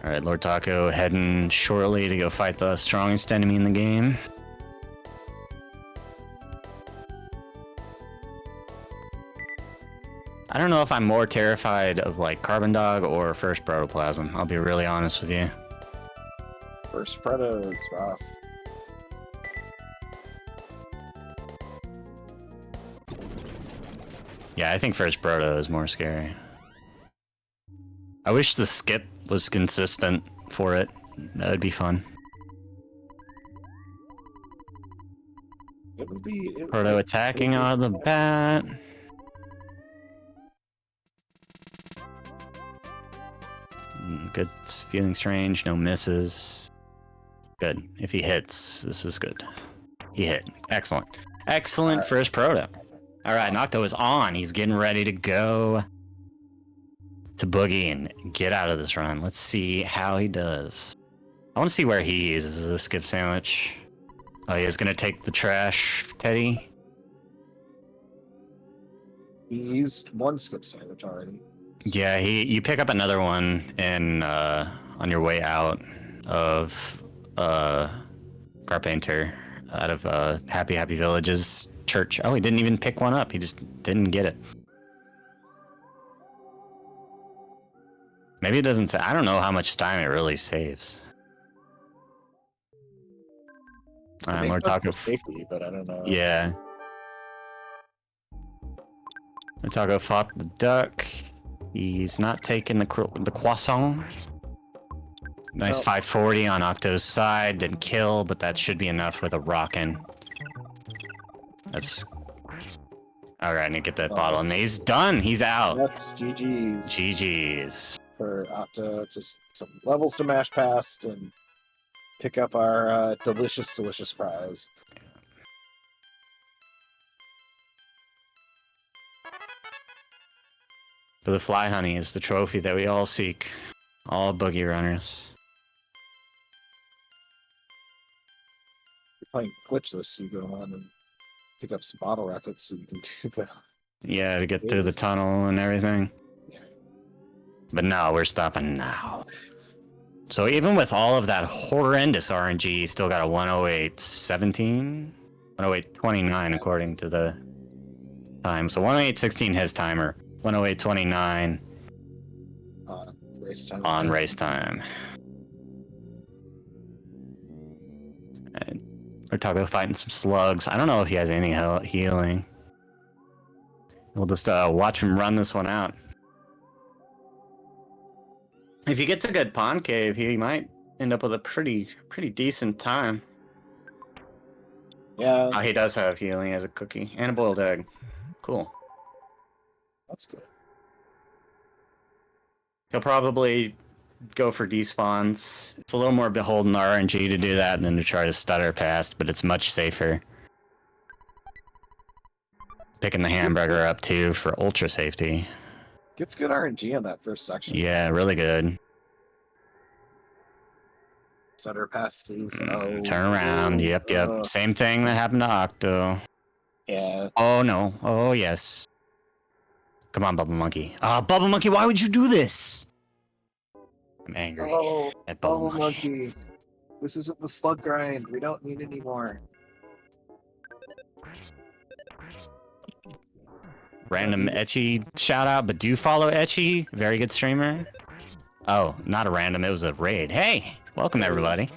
Alright, Lord Taco heading shortly to go fight the strongest enemy in the game. I don't know if I'm more terrified of like Carbon Dog or First Protoplasm. I'll be really honest with you.
First Predator is rough.
Yeah, I think First Proto is more scary. I wish the skip was consistent for it. That would be fun.
It would be...
Proto attacking out of the bat. Good, feeling strange, no misses. Good. If he hits, this is good. He hit. Excellent. Excellent first proto. Alright, Nocto is on. He's getting ready to go to Boogey and get out of this run. Let's see how he does. I want to see where he uses the skip sandwich. Oh, he is going to take the trash, Teddy.
He used one skip sandwich already.
Yeah, you pick up another one in on your way out of Carpenter, out of Happy Village's church. Oh, he didn't even pick one up. He just didn't get it. Maybe it doesn't say. I don't know how much time it really saves. We're talking
safety, but I don't know.
Yeah. Taco fought the duck. He's not taking the croissant. Nice 540 on Octo's side. Didn't kill, but that should be enough with a rockin'. That's... Alright, I need to get that bottle. And he's done. He's out.
That's GG's.
GG's.
For Octo, just some levels to mash past and pick up our delicious prize.
For the fly honey is the trophy that we all seek. All Boogey runners.
You're playing glitchless, so you go on and pick up some bottle rockets so you can do that.
Yeah, to get through the tunnel and everything.
Yeah.
But no, we're stopping now. So even with all of that horrendous RNG, you still got a 108.17? 108.29 according to the time. So 108.16 his timer. 108.29
race time.
On race time. And we're talking about fighting some slugs. I don't know if he has any healing. We'll just watch him run this one out. If he gets a good pond cave, he might end up with a pretty decent time.
Yeah,
Oh, he does have healing as a cookie and a boiled egg. Cool.
that's good.
He'll probably go for despawns. It's a little more beholden to RNG to do that than to try to stutter past, but it's much safer. Picking the hamburger up too for ultra safety.
Gets good RNG on that first section.
Yeah, really good.
Stutter past these. Oh,
Turn around. Yep. Same thing that happened to Octo.
Yeah.
Oh no. Oh yes. Come on, Bubble Monkey. Bubble Monkey, why would you do this? I'm angry at Bubble Monkey.
This isn't the slug grind. We don't need any more.
Random Etchy shout out, but do follow Etchy. Very good streamer. Oh, not a random. It was a raid. Hey, welcome everybody.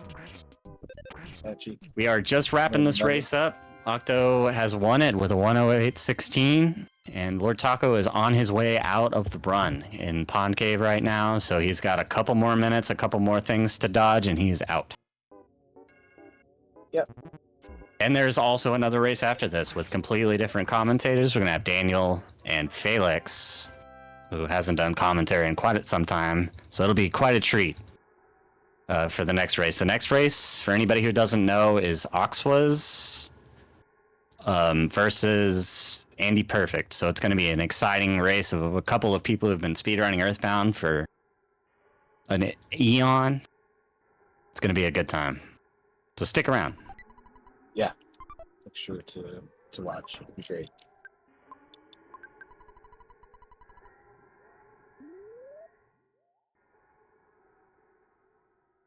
Etchy.
We are just wrapping this race up. Octo has won it with a 108.16, and Lord Taco is on his way out of the run in Pond Cave right now, so he's got a couple more minutes, a couple more things to dodge, and he's out.
Yep.
And there's also another race after this with completely different commentators. We're going to have Daniel and Felix, who hasn't done commentary in quite some time, so it'll be quite a treat. For the next race. The next race, for anybody who doesn't know, is Oxwas versus Andy Perfect. So it's going to be an exciting race of a couple of people who've been speedrunning Earthbound for an eon. It's going to be a good time. So stick around.
Yeah. Make sure to watch. It'll be great.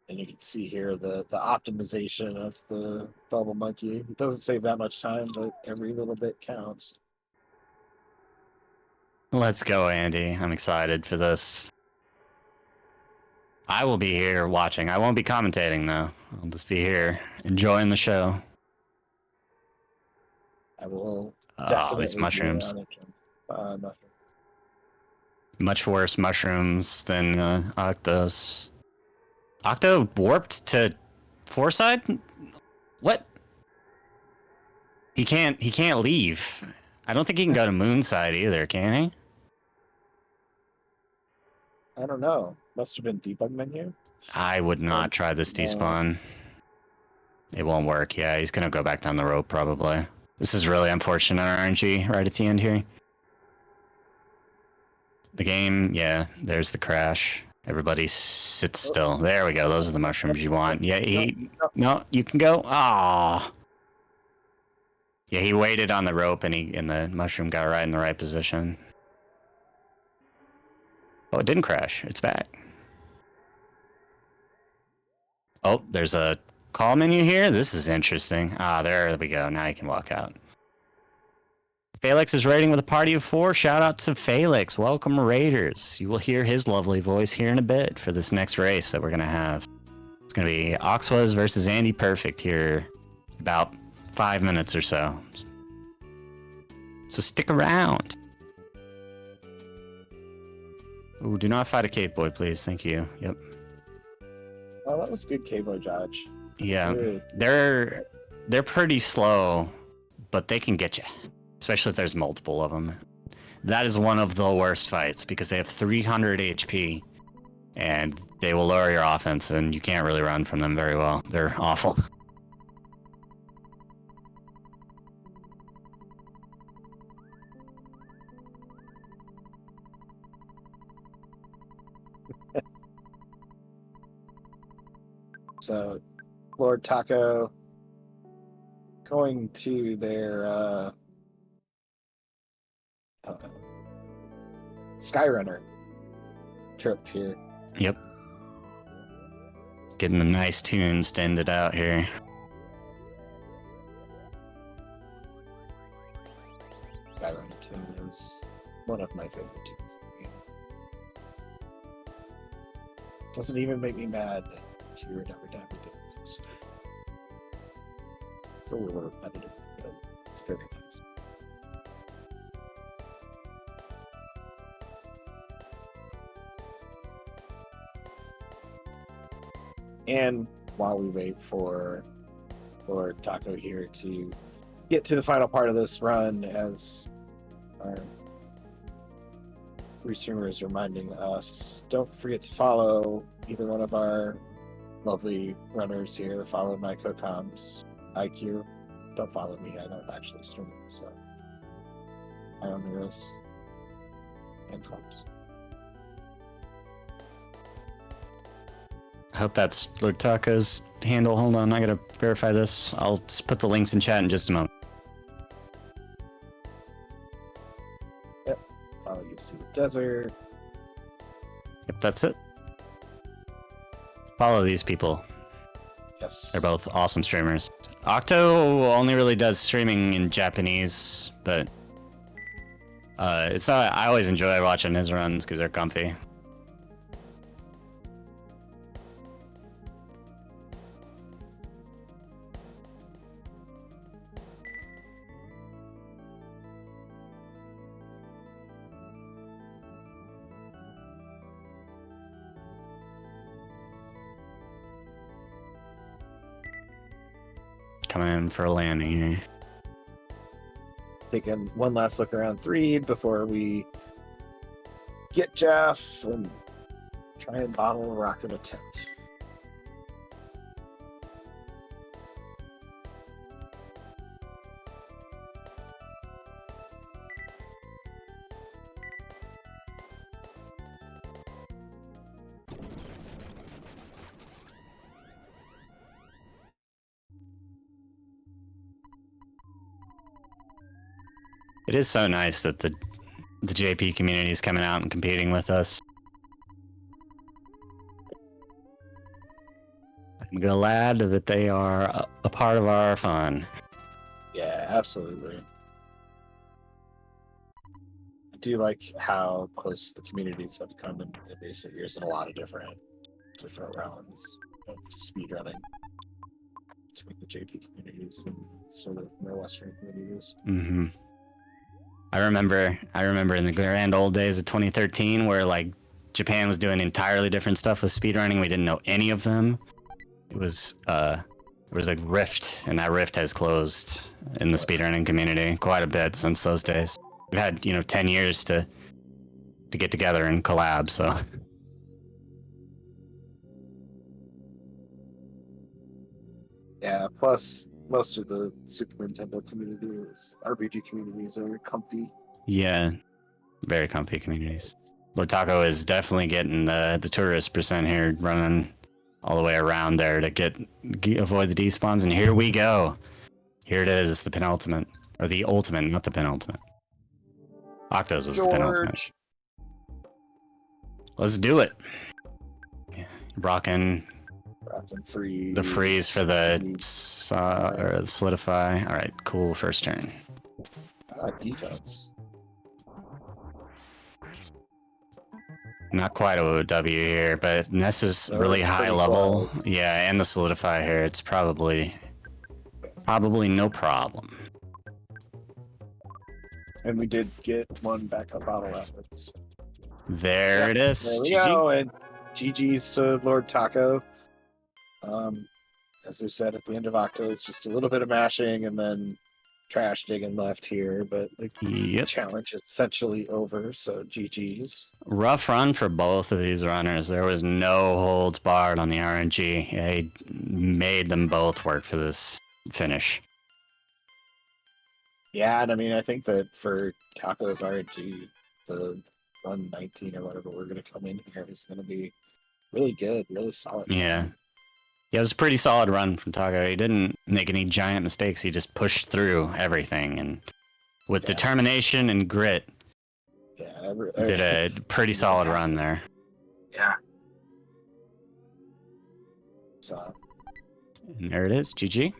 And you can see here the optimization of the Bubble Monkey. It doesn't save that much time, but every little bit counts.
Let's go, Andy. I'm excited for this. I will be here watching. I won't be commentating, though. I'll just be here enjoying the show.
I will
Oh, these
definitely
mushrooms.
mushroom.
Much worse mushrooms than Octos. Octo warped to Foreside? What? He can't leave. I don't think he can go to Moonside either, can he?
I don't know. Must have been debug menu.
I would not try this despawn. It won't work. Yeah, he's gonna go back down the rope probably. This is really unfortunate RNG right at the end here. The game, yeah, there's the crash. Everybody sits still. There we go. Those are the mushrooms you want. Yeah, no, you can go. Ah. Yeah, he waited on the rope and the mushroom got right in the right position. Oh, it didn't crash. It's back. Oh, there's a call menu here. This is interesting. There we go. Now you can walk out. Felix is raiding with a party of 4. Shout out to Felix. Welcome, Raiders. You will hear his lovely voice here in a bit for this next race that we're going to have. It's going to be Oxwas versus Andy Perfect here about 5 minutes or so. So stick around. Ooh, do not fight a cave boy, please. Thank you. Yep.
Oh, that was good K-Boy dodge.
Yeah.
Good.
They're pretty slow, but they can get you. Especially if there's multiple of them. That is one of the worst fights because they have 300 HP and they will lower your offense and you can't really run from them very well. They're awful.
So, Lord Taco going to their Skyrunner trip here.
Yep. Getting the nice tunes to end it out here.
Skyrunner tune is one of my favorite tunes. Doesn't even make me mad that Kira never time we do this. It's a little repetitive, but it's very nice. And while we wait for Lord Taco here to get to the final part of this run, as our restreamer is reminding us, don't forget to follow either one of our lovely runners here. Follow my co-coms, IQ. Don't follow me. I don't actually stream, so I own the rest and comps.
I hope that's Lord Taco's handle. Hold on, I gotta verify this. I'll put the links in chat in just a moment.
Yep. Follow you see the desert.
Yep, that's it. Follow these people.
Yes.
They're both awesome streamers. Octo only really does streaming in Japanese, but I always enjoy watching his runs because they're comfy. Coming in for a landing here.
Taking one last look around 3 before we get Jeff and try and bottle a rocket attempt.
It is so nice that the JP community is coming out and competing with us. I'm glad that they are a part of our fun.
Yeah, absolutely. I do like how close the communities have come in recent years in a lot of different rounds of speedrunning between the JP communities and sort of more Western communities.
Mm-hmm. I remember in the grand old days of 2013 where like Japan was doing entirely different stuff with speedrunning. We didn't know any of them. It was there was a rift, and that rift has closed in the speedrunning community quite a bit since those days. We've had 10 years to get together and collab, so.
Yeah, plus most of the Super Nintendo communities, RPG communities are comfy.
Yeah, very comfy communities. Lord Taco is definitely getting the tourist percent here, running all the way around there to avoid the despawns, and here we go. Here it is. It's the penultimate, or the ultimate, not the penultimate. Octo's was the penultimate. Let's do it. Rocking
freeze.
The freeze for the solidify. All right, cool. First turn.
Defense.
Not quite a W here, but Ness is really high level. Close. Yeah, and the solidify here. It's probably no problem.
And we did get one backup bottle efforts.
There it is.
There we go. And GG's to Lord Taco. As I said at the end of Octo, it's just a little bit of mashing and then trash digging left here, but the challenge is essentially over, so GG's.
Rough run for both of these runners. There was no holds barred on the RNG. He made them both work for this finish.
Yeah, and I mean, I think that for Taco's RNG, the 119 or whatever we're going to come in here is going to be really good, really solid.
Yeah. Yeah, it was a pretty solid run from Taco. He didn't make any giant mistakes. He just pushed through everything, and with determination and grit, did a pretty solid run there.
Yeah. So.
And there it is. GG.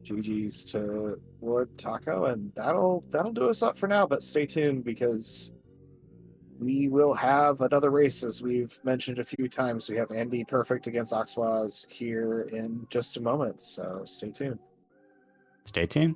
GG's to Lord Taco, and that'll do us up for now. But stay tuned, because we will have another race, as we've mentioned a few times. We have Andy Perfect against Oxwaz here in just a moment, so stay tuned.
Stay tuned.